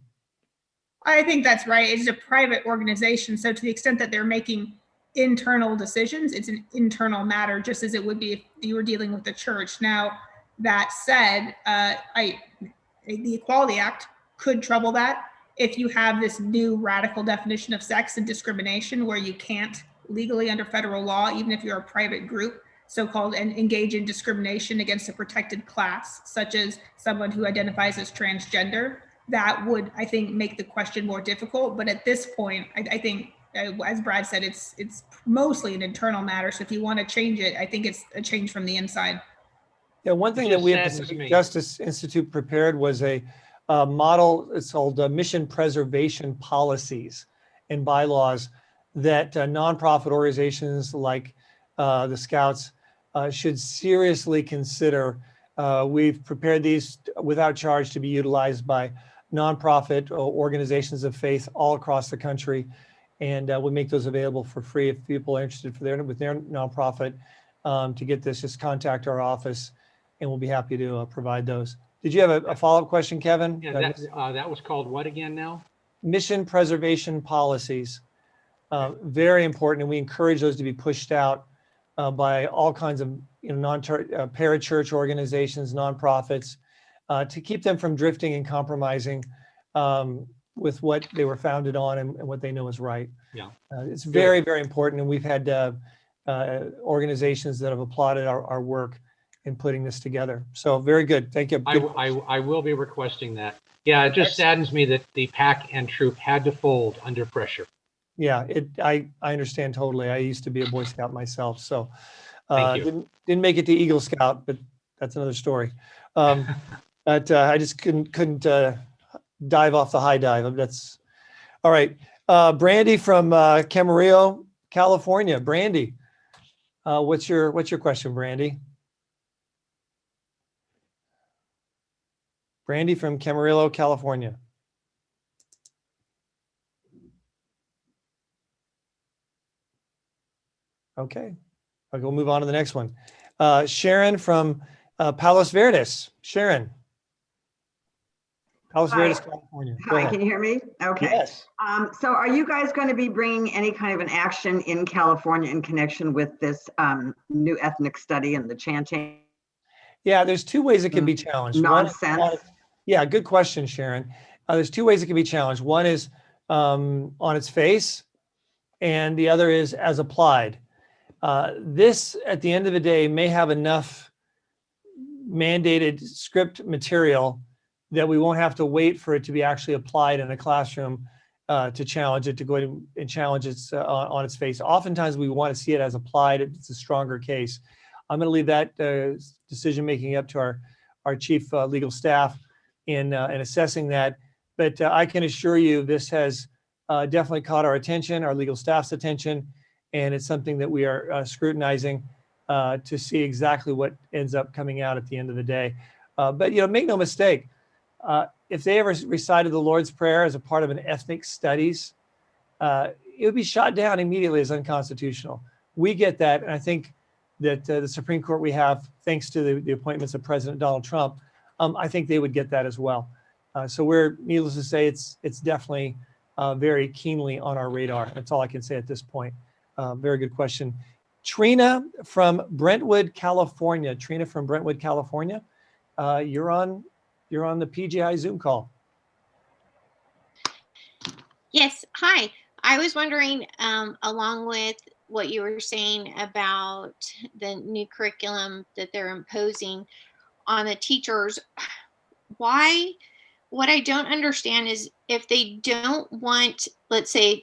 I think that's right. It's a private organization. So to the extent that they're making internal decisions, it's an internal matter, just as it would be if you were dealing with the church. Now, that said, the Equality Act could trouble that if you have this new radical definition of sex and discrimination where you can't legally under federal law, even if you're a private group, so-called, and engage in discrimination against a protected class, such as someone who identifies as transgender. That would, I think, make the question more difficult. But at this point, I think, as Brad said, it's mostly an internal matter. So if you want to change it, I think it's a change from the inside. Yeah, one thing that we at the Pacific Justice Institute prepared was a model. It's called mission preservation policies and bylaws that nonprofit organizations like the Scouts should seriously consider. We've prepared these without charge to be utilized by nonprofit organizations of faith all across the country, and we make those available for free if people are interested with their nonprofit to get this. Just contact our office, and we'll be happy to provide those. Did you have a follow-up question, Kevin? Yeah, that was called what again now? Mission preservation policies. Very important, and we encourage those to be pushed out by all kinds of parachurch organizations, nonprofits, to keep them from drifting and compromising with what they were founded on and what they know is right. Yeah, it's very, very important, and we've had organizations that have applauded our work in putting this together. So very good. Thank you. I will be requesting that. Yeah, it just saddens me that the pack and troop had to fold under pressure. Yeah, I understand totally. I used to be a Boy Scout myself, so didn't make it to Eagle Scout, but that's another story. But I just couldn't dive off the high dive. That's all right. Brandy from Camarillo, California. Brandy, what's your question, Brandy? Brandy from Camarillo, California. Okay, we'll move on to the next one. Sharon from Palos Verdes. Sharon. Palos Verdes, California. Go Hi, ahead. can you hear me? Okay. Yes. So are you guys going to be bringing any kind of an action in California in connection with this new ethnic study and the chanting? Yeah, there's two ways it can be challenged. Nonsense. Yeah, good question, Sharon. There's two ways it can be challenged. One is on its face, and the other is as applied. This, at the end of the day, may have enough mandated script material that we won't have to wait for it to be actually applied in a classroom to challenge it, to go ahead and challenge it on its face. Oftentimes, we want to see it as applied. It's a stronger case. I'm going to leave that decision-making up to our chief legal staff in assessing that. But I can assure you this has definitely caught our attention, our legal staff's attention, and it's something that we are scrutinizing to see exactly what ends up coming out at the end of the day. But make no mistake, if they ever recited the Lord's Prayer as a part of an ethnic studies, it would be shot down immediately as unconstitutional. We get that, and I think that the Supreme Court we have, thanks to the appointments of President Donald Trump, I think they would get that as well. So we're, needless to say, it's definitely very keenly on our radar. That's all I can say at this point. Very good question. Trina from Brentwood, California. Trina from Brentwood, California. You're on the PGI Zoom call. Yes. Hi. I was wondering, along with what you were saying about the new curriculum that they're imposing on the teachers, what I don't understand is if they don't want, let's say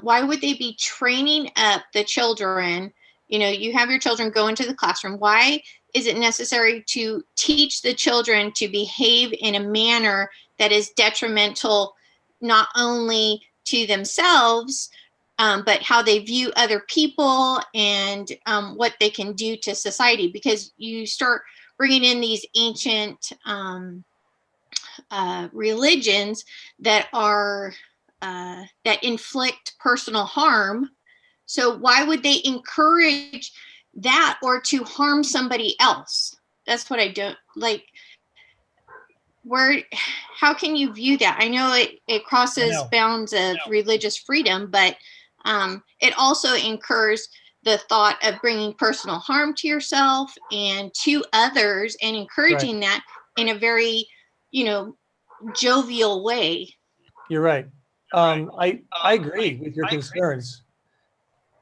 why would they be training up the children? You have your children go into the classroom. Why is it necessary to teach the children to behave in a manner that is detrimental not only to themselves, but how they view other people and what they can do to society, because you start bringing in these ancient religions that are that inflict personal harm. So why would they encourage that or to harm somebody else? That's what I don't like. Where, how can you view that? I know it crosses bounds of religious freedom, but it also incurs the thought of bringing personal harm to yourself and to others, and encouraging that in a very, jovial way. You're right. I agree with your concerns.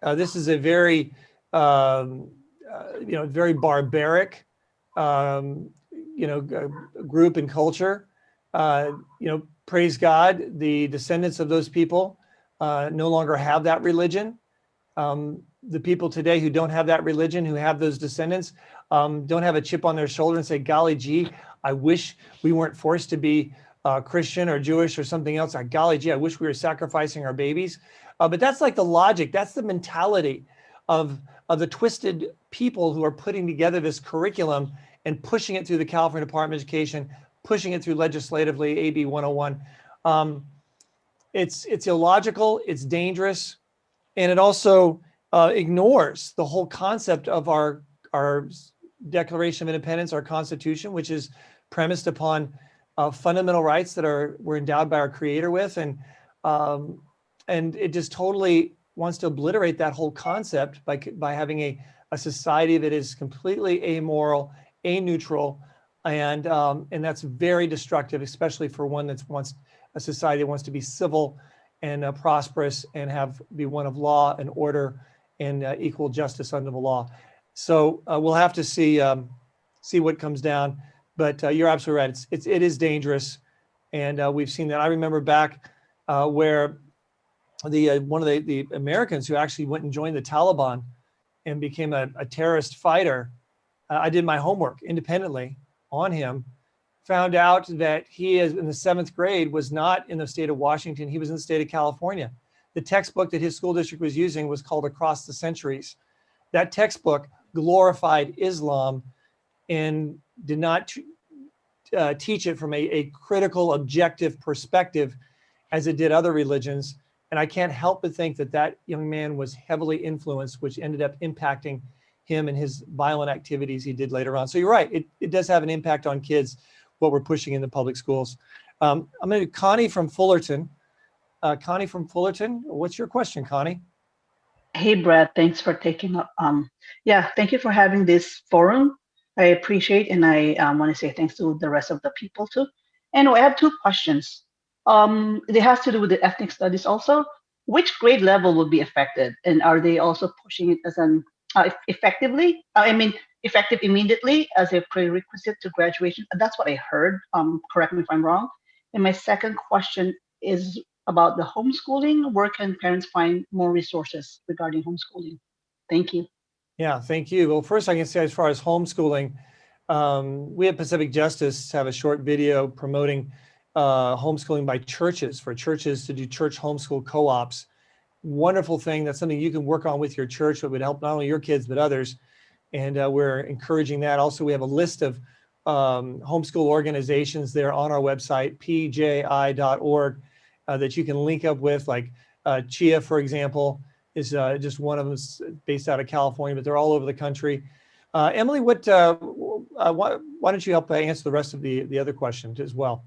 This is a very, very barbaric, group and culture. Praise God, the descendants of those people no longer have that religion. The people today who don't have that religion, who have those descendants, don't have a chip on their shoulder and say, golly gee, I wish we weren't forced to be Christian or Jewish or something else. Golly gee, I wish we were sacrificing our babies. But that's like the logic, that's the mentality of the twisted people who are putting together this curriculum and pushing it through the California Department of Education, pushing it through legislatively, AB 101. It's illogical, it's dangerous, and it also ignores the whole concept of our Declaration of Independence, our Constitution, which is premised upon fundamental rights that we're endowed by our Creator with, and it just totally wants to obliterate that whole concept by having a society that is completely amoral, aneutral, and that's very destructive, especially for one that wants a society that wants to be civil and prosperous and be one of law and order and equal justice under the law. So we'll have to see what comes down. But you're absolutely right. It is dangerous, and we've seen that. I remember back where one of the Americans who actually went and joined the Taliban and became a terrorist fighter. I did my homework independently on him, found out that he is in the 7th grade was not in the state of Washington. He was in the state of California. The textbook that his school district was using was called Across the Centuries. That textbook glorified Islam and did not teach it from a critical, objective perspective as it did other religions. And I can't help but think that young man was heavily influenced, which ended up impacting him and his violent activities he did later on. So you're right, it does have an impact on kids, what we're pushing in the public schools. I'm going to Connie from Fullerton. Connie from Fullerton, what's your question, Connie? Hey, Brad, thanks for taking up. Thank you for having this forum. I appreciate, and I want to say thanks to the rest of the people too. And I have 2 questions. It has to do with the ethnic studies also. Which grade level will be affected? And are they also pushing it as an effective immediately as a prerequisite to graduation? That's what I heard. Correct me if I'm wrong. And my second question is about the homeschooling. Where can parents find more resources regarding homeschooling? Thank you. Yeah, thank you. Well, first I can say as far as homeschooling, we at Pacific Justice have a short video promoting homeschooling by churches, for churches to do church homeschool co-ops. Wonderful thing. That's something you can work on with your church that would help not only your kids, but others. And we're encouraging that. Also, we have a list of homeschool organizations there on our website, pji.org, that you can link up with, like CHIA, for example, is just one of them based out of California, but they're all over the country. Emily, why don't you help answer the rest of the other questions as well?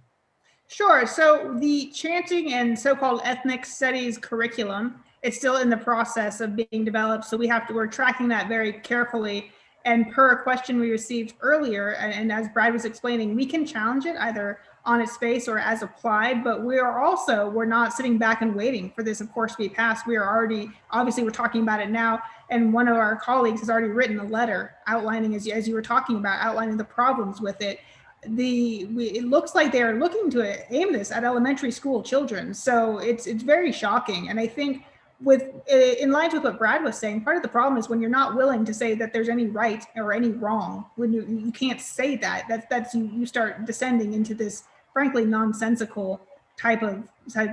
Sure. So the chanting and so-called ethnic studies curriculum, it's still in the process of being developed. So we're tracking that very carefully. And per a question we received earlier, and as Brad was explaining, we can challenge it either on its face or as applied, but we're not sitting back and waiting for this, of course, to be passed. We are already, obviously we're talking about it now, and one of our colleagues has already written a letter outlining, as you were talking about, outlining the problems with it. It looks like they are looking to aim this at elementary school children. So it's very shocking. And I think in line with what Brad was saying, part of the problem is when you're not willing to say that there's any right or any wrong, when you can't say that, you start descending into this frankly nonsensical type of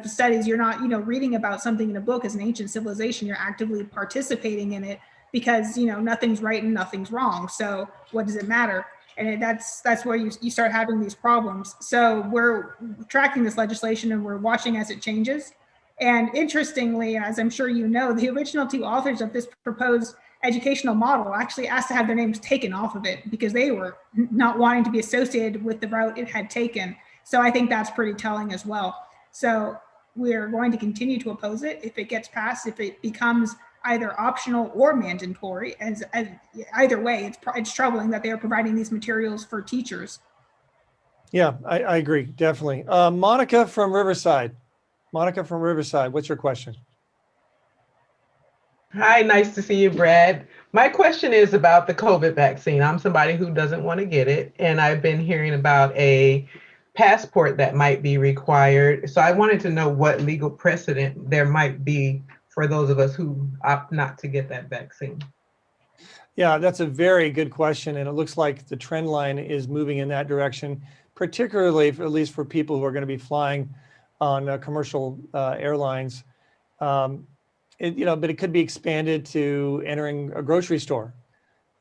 studies. You're not, reading about something in a book as an ancient civilization. You're actively participating in it because, nothing's right and nothing's wrong. So what does it matter? And that's where you start having these problems. So we're tracking this legislation and we're watching as it changes. And interestingly, as I'm sure you know, the original two authors of this proposed educational model actually asked to have their names taken off of it because they were not wanting to be associated with the route it had taken. So I think that's pretty telling as well. So we're going to continue to oppose it if it gets passed, if it becomes either optional or mandatory. As either way, it's troubling that they are providing these materials for teachers. Yeah, I agree, definitely. Monica from Riverside. Monica from Riverside, what's your question? Hi, nice to see you, Brad. My question is about the COVID vaccine. I'm somebody who doesn't want to get it, and I've been hearing about a passport that might be required. So I wanted to know what legal precedent there might be for those of us who opt not to get that vaccine. Yeah, that's a very good question. And it looks like the trend line is moving in that direction, particularly at least for people who are going to be flying on commercial airlines. But it could be expanded to entering a grocery store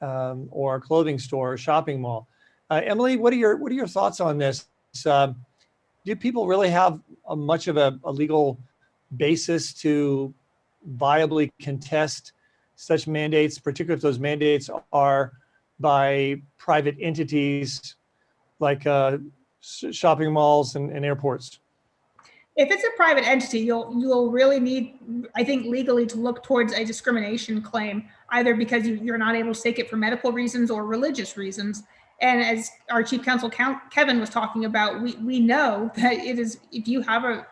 or a clothing store or shopping mall. Emily, what are your thoughts on this? Do people really have much of a legal basis to viably contest such mandates, particularly if those mandates are by private entities like shopping malls and airports? If it's a private entity, you'll really need, I think, legally to look towards a discrimination claim, either because you're not able to take it for medical reasons or religious reasons. And as our Chief Counsel Kevin was talking about, we know that it is, if you have a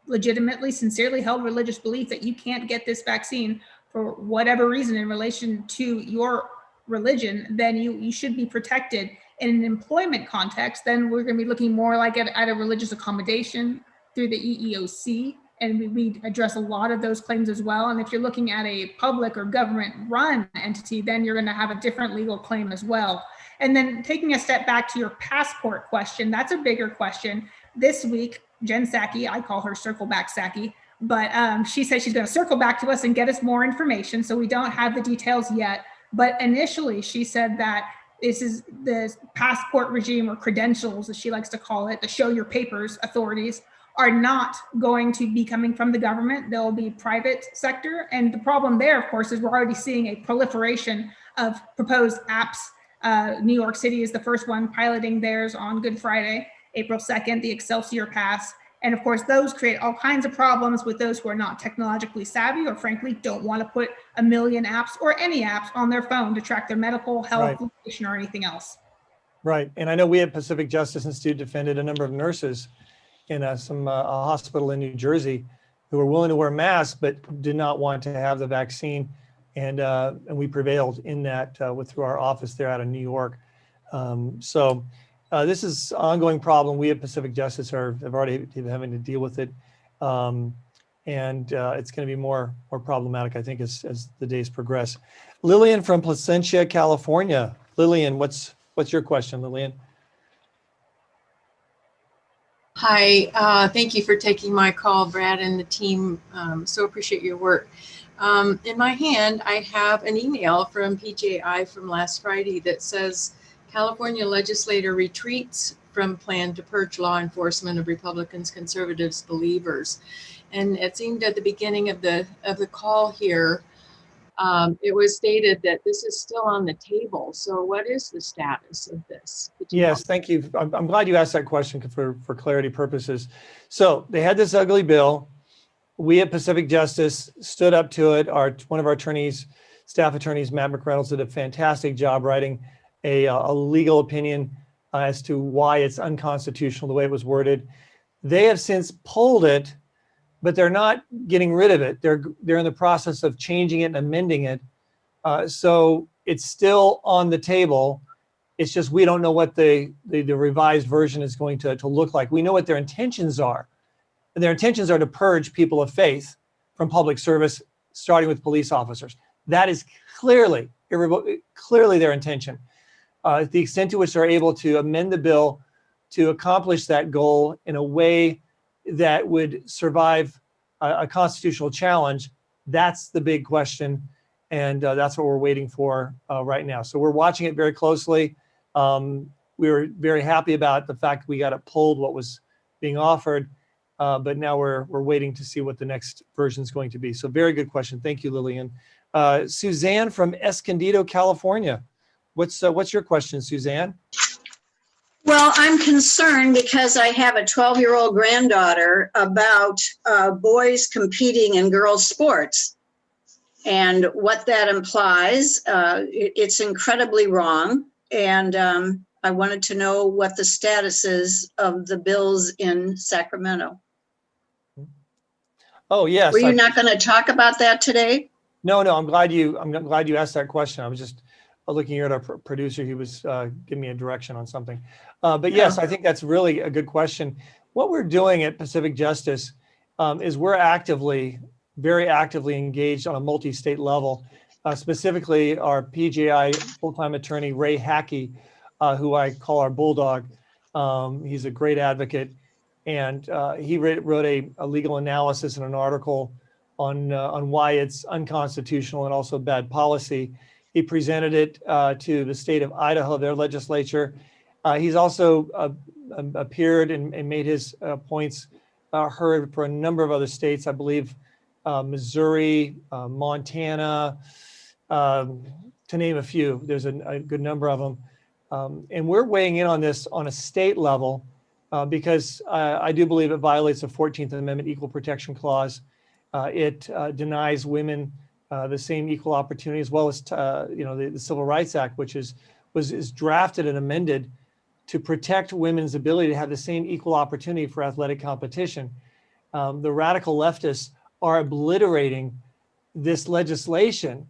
legitimately, sincerely held religious belief that you can't get this vaccine for whatever reason in relation to your religion, then you should be protected. In an employment context, then we're going to be looking more like at a religious accommodation through the EEOC, and we address a lot of those claims as well. And if you're looking at a public or government-run entity, then you're going to have a different legal claim as well. And then taking a step back to your passport question, that's a bigger question. This week, Jen Psaki, I call her Circle Back Psaki, but she said she's going to circle back to us and get us more information. So we don't have the details yet. But initially, she said that this is the passport regime, or credentials, as she likes to call it, the show your papers authorities, are not going to be coming from the government. They'll be private sector. And the problem there, of course, is we're already seeing a proliferation of proposed apps. New York City is the first one piloting theirs on Good Friday, April 2nd, the Excelsior Pass. And of course, those create all kinds of problems with those who are not technologically savvy, or frankly, don't want to put a million apps or any apps on their phone to track their medical, health, location, or anything else. Right. And I know we at Pacific Justice Institute defended a number of nurses in a hospital in New Jersey who were willing to wear masks but did not want to have the vaccine, and we prevailed in that through our office there out of New York. So this is an ongoing problem. We at Pacific Justice have already been having to deal with it, and it's going to be more problematic, I think, as the days progress. Lillian from Placentia, California. Lillian, what's your question, Lillian? Hi, thank you for taking my call, Brad and the team. So appreciate your work. In my hand, I have an email from PJI from last Friday that says California legislator retreats from plan to purge law enforcement of Republicans, conservatives, believers. And it seemed at the beginning of the call here, it was stated that this is still on the table. So what is the status of this? Yes, thank you. I'm glad you asked that question for clarity purposes. So they had this ugly bill. We at Pacific Justice stood up to it. One of our attorneys, staff attorneys, Matt McReynolds, did a fantastic job writing a legal opinion as to why it's unconstitutional the way it was worded. They have since pulled it, but they're not getting rid of it. They're in the process of changing it and amending it. So it's still on the table. It's just we don't know what the revised version is going to look like. We know what their intentions are. And their intentions are to purge people of faith from public service, starting with police officers. That is clearly their intention. The extent to which they're able to amend the bill to accomplish that goal in a way that would survive a constitutional challenge? That's the big question. And that's what we're waiting for right now. So we're watching it very closely. We were very happy about the fact we got it pulled, what was being offered. But now we're waiting to see what the next version is going to be. So very good question. Thank you, Lillian. Suzanne from Escondido, California. What's your question, Suzanne? Well, I'm concerned because I have a 12-year-old granddaughter about boys competing in girls' sports and what that implies. It's incredibly wrong. And I wanted to know what the status is of the bills in Sacramento. Oh, yes. Were you not going to talk about that today? No. I'm glad you asked that question. I was just looking here at our producer. He was giving me a direction on something. But yes, I think that's really a good question. What we're doing at Pacific Justice is we're very actively engaged on a multi-state level. Specifically, our PJI full-time attorney, Ray Hackey, who I call our bulldog. He's a great advocate. And he wrote a legal analysis in an article on why it's unconstitutional and also bad policy. He presented it to the state of Idaho, their legislature. He's also appeared and made his points heard for a number of other states, I believe Missouri, Montana, to name a few. There's a good number of them. And we're weighing in on this on a state level because I do believe it violates the 14th Amendment Equal Protection Clause. It denies women the same equal opportunity, as well as the Civil Rights Act, which is drafted and amended to protect women's ability to have the same equal opportunity for athletic competition. The radical leftists are obliterating this legislation,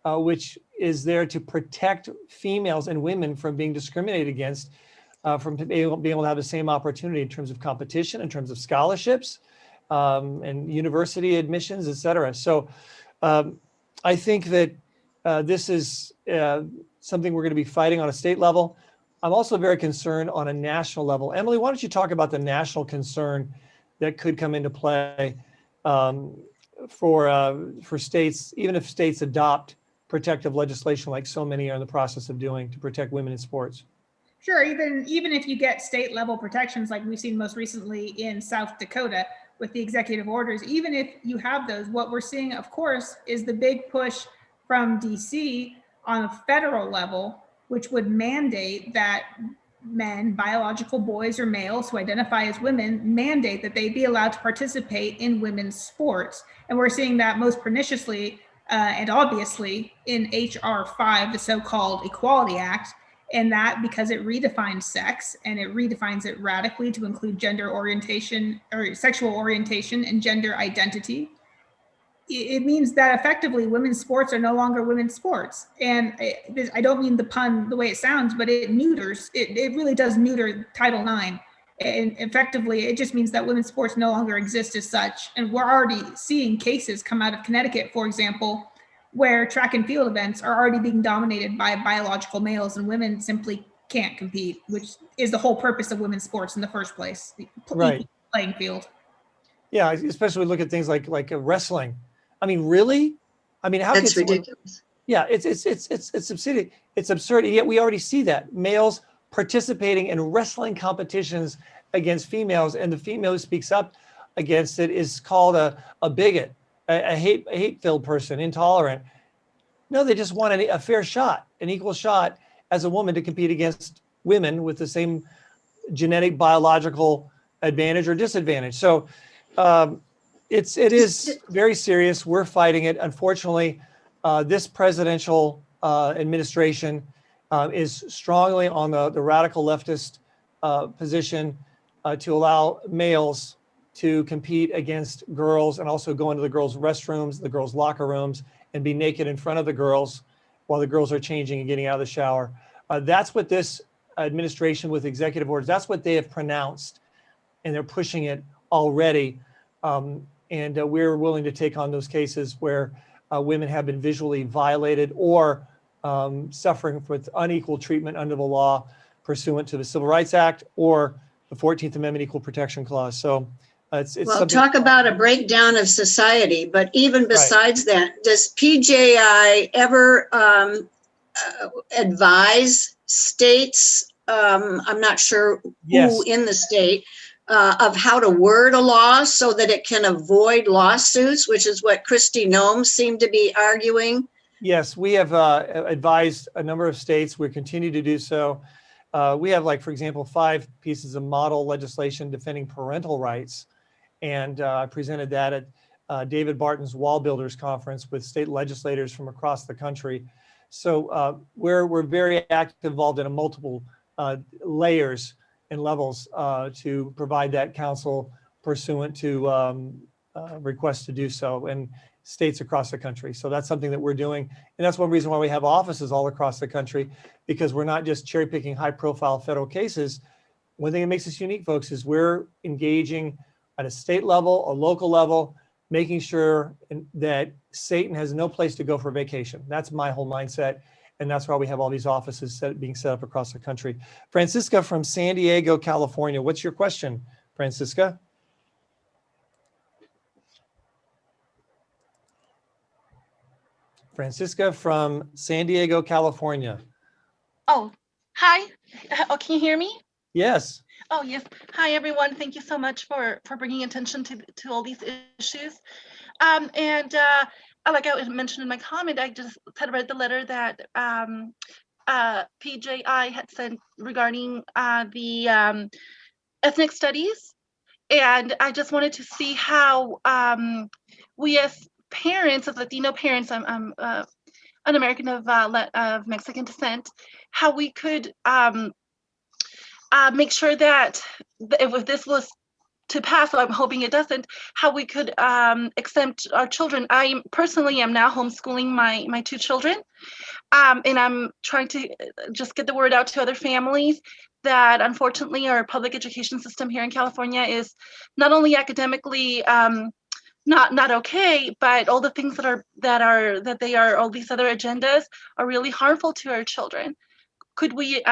which is there to protect females and women from being discriminated against, from being able to have the same opportunity in terms of competition, in terms of scholarships, and university admissions, et cetera. So I think that this is something we're going to be fighting on a state level. I'm also very concerned on a national level. Emily, why don't you talk about the national concern that could come into play for states, even if states adopt protective legislation like so many are in the process of doing to protect women in sports? Sure, even if you get state level protections like we've seen most recently in South Dakota with the executive orders, even if you have those, what we're seeing, of course, is the big push from DC on a federal level, which would mandate that men, biological boys or males who identify as women, mandate that they be allowed to participate in women's sports. And we're seeing that most perniciously and obviously in HR 5, the so-called Equality Act, and that because it redefines sex and it redefines it radically to include gender orientation or sexual orientation and gender identity. It means that effectively women's sports are no longer women's sports. And I don't mean the pun the way it sounds, but it neuters, it really does neuter Title IX. And effectively, it just means that women's sports no longer exist as such. And we're already seeing cases come out of Connecticut, for example, where track and field events are already being dominated by biological males and women simply can't compete, which is the whole purpose of women's sports in the first place. Right. Playing field. Yeah, especially when we look at things like wrestling. I mean, really? I mean, how That's could ridiculous. Yeah, it's absurd. It's absurd. And yet we already see that males participating in wrestling competitions against females, and the female who speaks up against it is called a bigot, a hate-filled person, intolerant. No, they just want a fair shot, an equal shot as a woman to compete against women with the same genetic, biological advantage or disadvantage. So it is very serious. We're fighting it. Unfortunately, this presidential administration is strongly on the radical leftist position to allow males to compete against girls and also go into the girls' restrooms, the girls' locker rooms, and be naked in front of the girls while the girls are changing and getting out of the shower. That's what this administration with executive orders, that's what they have pronounced, and they're pushing it already. And we're willing to take on those cases where women have been visually violated or suffering with unequal treatment under the law pursuant to the Civil Rights Act or the 14th Amendment Equal Protection Clause. So It's Well, something. talk about a breakdown of society, but even Right. besides that, does PJI ever advise states, I'm not sure who Yes. in the state, of how to word a law so that it can avoid lawsuits, which is what Kristi Noem seemed to be arguing? Yes, we have advised a number of states. We continue to do so. We have, like, for example, 5 pieces of model legislation defending parental rights. And I presented that at David Barton's Wall Builders Conference with state legislators from across the country. So we're very active, involved in a multiple layers and levels to provide that counsel pursuant to requests to do so, and states across the country. So that's something that we're doing. And that's one reason why we have offices all across the country, because we're not just cherry picking high profile federal cases. One thing that makes us unique, folks, is we're engaging at a state level, a local level, making sure that Satan has no place to go for vacation. That's my whole mindset. And that's why we have all these offices being set up across the country. Francisca from San Diego, California. What's your question, Francisca? Francisca from San Diego, California. Oh, hi. Oh, can you hear me? Yes. Oh, yes. Hi, everyone. Thank you so much for bringing attention to all these issues. Like I mentioned in my comment, I just had read the letter that PJI had sent regarding the ethnic studies. And I just wanted to see how we as parents, as Latino parents, I'm an American of Mexican descent, how we could make sure that if this was to pass, so I'm hoping it doesn't, how we could exempt our children. I personally am now homeschooling my 2 children, and I'm trying to just get the word out to other families that unfortunately our public education system here in California is not only academically not okay, but all the things that all these other agendas are really harmful to our children. Could we,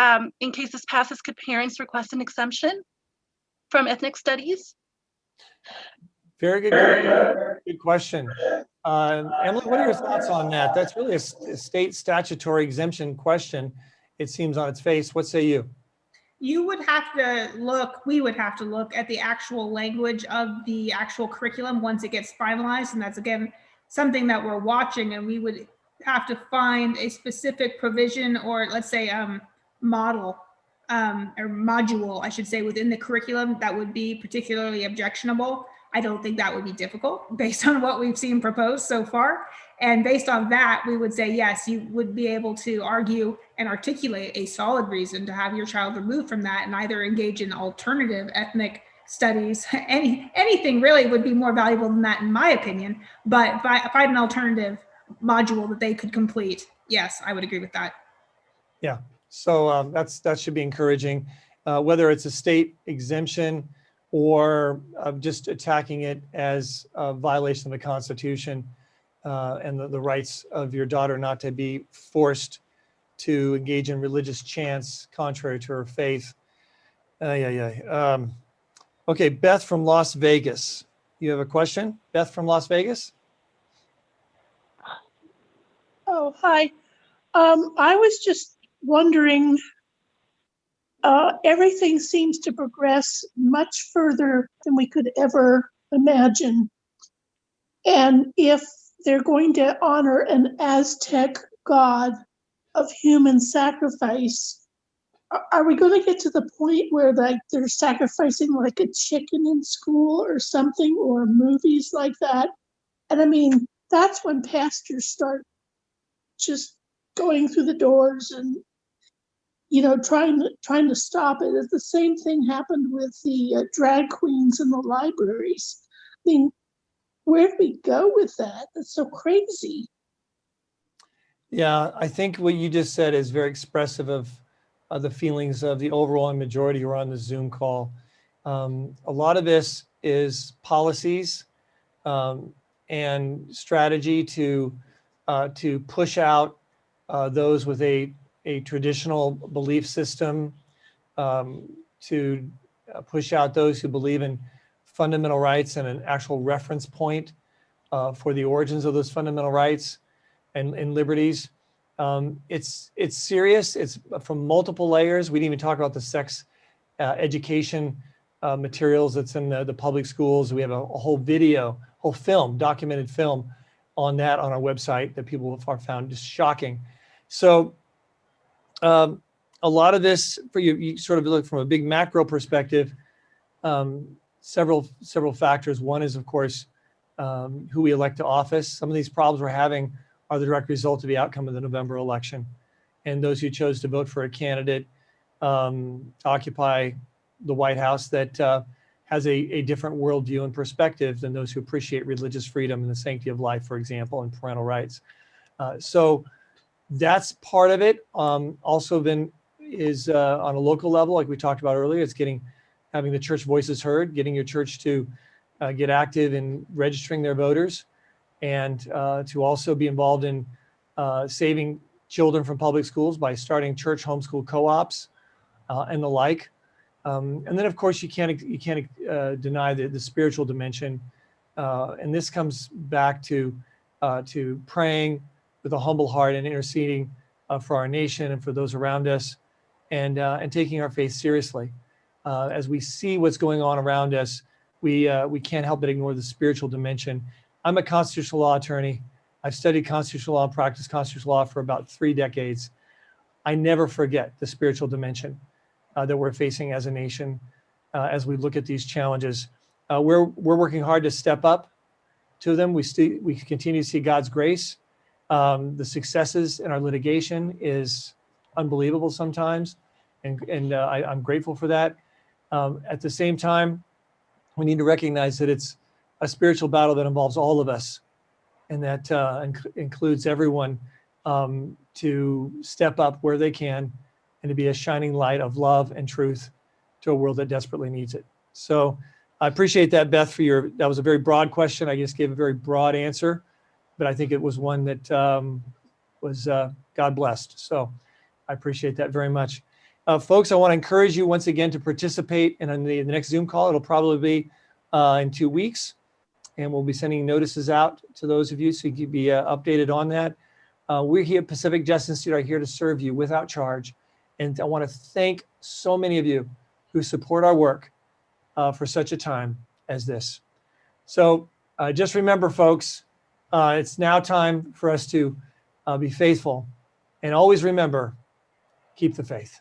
in case this passes, could parents request an exemption from ethnic studies? Very good question. Emily, what are your thoughts on that? That's really a state statutory exemption question. It seems on its face. What say you? We would have to look at the actual language of the actual curriculum once it gets finalized. And that's, again, something that we're watching, and we would have to find a specific provision, or let's say model or module, I should say, within the curriculum that would be particularly objectionable. I don't think that would be difficult based on what we've seen proposed so far. And based on that, we would say, yes, you would be able to argue and articulate a solid reason to have your child removed from that and either engage in alternative ethnic studies. Anything really would be more valuable than that, in my opinion. But find an alternative module that they could complete. Yes, I would agree with that. Yeah, so that should be encouraging, whether it's a state exemption or just attacking it as a violation of the Constitution and the rights of your daughter not to be forced to engage in religious chants contrary to her faith. Okay, Beth from Las Vegas. You have a question? Beth from Las Vegas? Oh, hi. I was just wondering, everything seems to progress much further than we could ever imagine. And if they're going to honor an Aztec god of human sacrifice, are we going to get to the point where they're sacrificing like a chicken in school or something, or movies like that? And I mean, that's when pastors start just going through the doors and, you know, trying to stop it. The same thing happened with the drag queens in the libraries. I mean, where do we go with that? That's so crazy. Yeah, I think what you just said is very expressive of the feelings of the overwhelming majority who are on the Zoom call. A lot of this is policies and strategy to push out those with a traditional belief system, to push out those who believe in fundamental rights and an actual reference point for the origins of those fundamental rights and liberties. It's serious. It's from multiple layers. We didn't even talk about the sex education materials that's in the public schools. We have a whole video, whole film, documented film on that on our website that people have found just shocking. So a lot of this, for you sort of look from a big macro perspective, several factors. One is, of course, who we elect to office. Some of these problems we're having are the direct result of the outcome of the November election. And those who chose to vote for a candidate to occupy the White House that has a different worldview and perspective than those who appreciate religious freedom and the sanctity of life, for example, and parental rights. So that's part of it. Also then is on a local level, like we talked about earlier, it's having the church voices heard, getting your church to get active in registering their voters, and to also be involved in saving children from public schools by starting church homeschool co-ops and the like. And then, of course, you can't deny the spiritual dimension, and this comes back to praying with a humble heart and interceding for our nation and for those around us, and taking our faith seriously. As we see what's going on around us, we can't help but ignore the spiritual dimension. I'm a constitutional law attorney. I've studied constitutional law and practiced constitutional law for about 3 decades. I never forget the spiritual dimension that we're facing as a nation as we look at these challenges. We're working hard to step up to them. We continue to see God's grace. The successes in our litigation is unbelievable sometimes, and I'm grateful for that. At the same time, we need to recognize that it's a spiritual battle that involves all of us, and that includes everyone to step up where they can and to be a shining light of love and truth to a world that desperately needs it. So I appreciate that, Beth, that was a very broad question. I just gave a very broad answer, but I think it was one that was God blessed. So I appreciate that very much. Folks, I want to encourage you once again to participate in the next Zoom call. It'll probably be in 2 weeks, and we'll be sending notices out to those of you so you can be updated on that. We're here at Pacific Justice Institute are here to serve you without charge. And I want to thank so many of you who support our work for such a time as this. So just remember, folks, it's now time for us to be faithful. And always remember, keep the faith.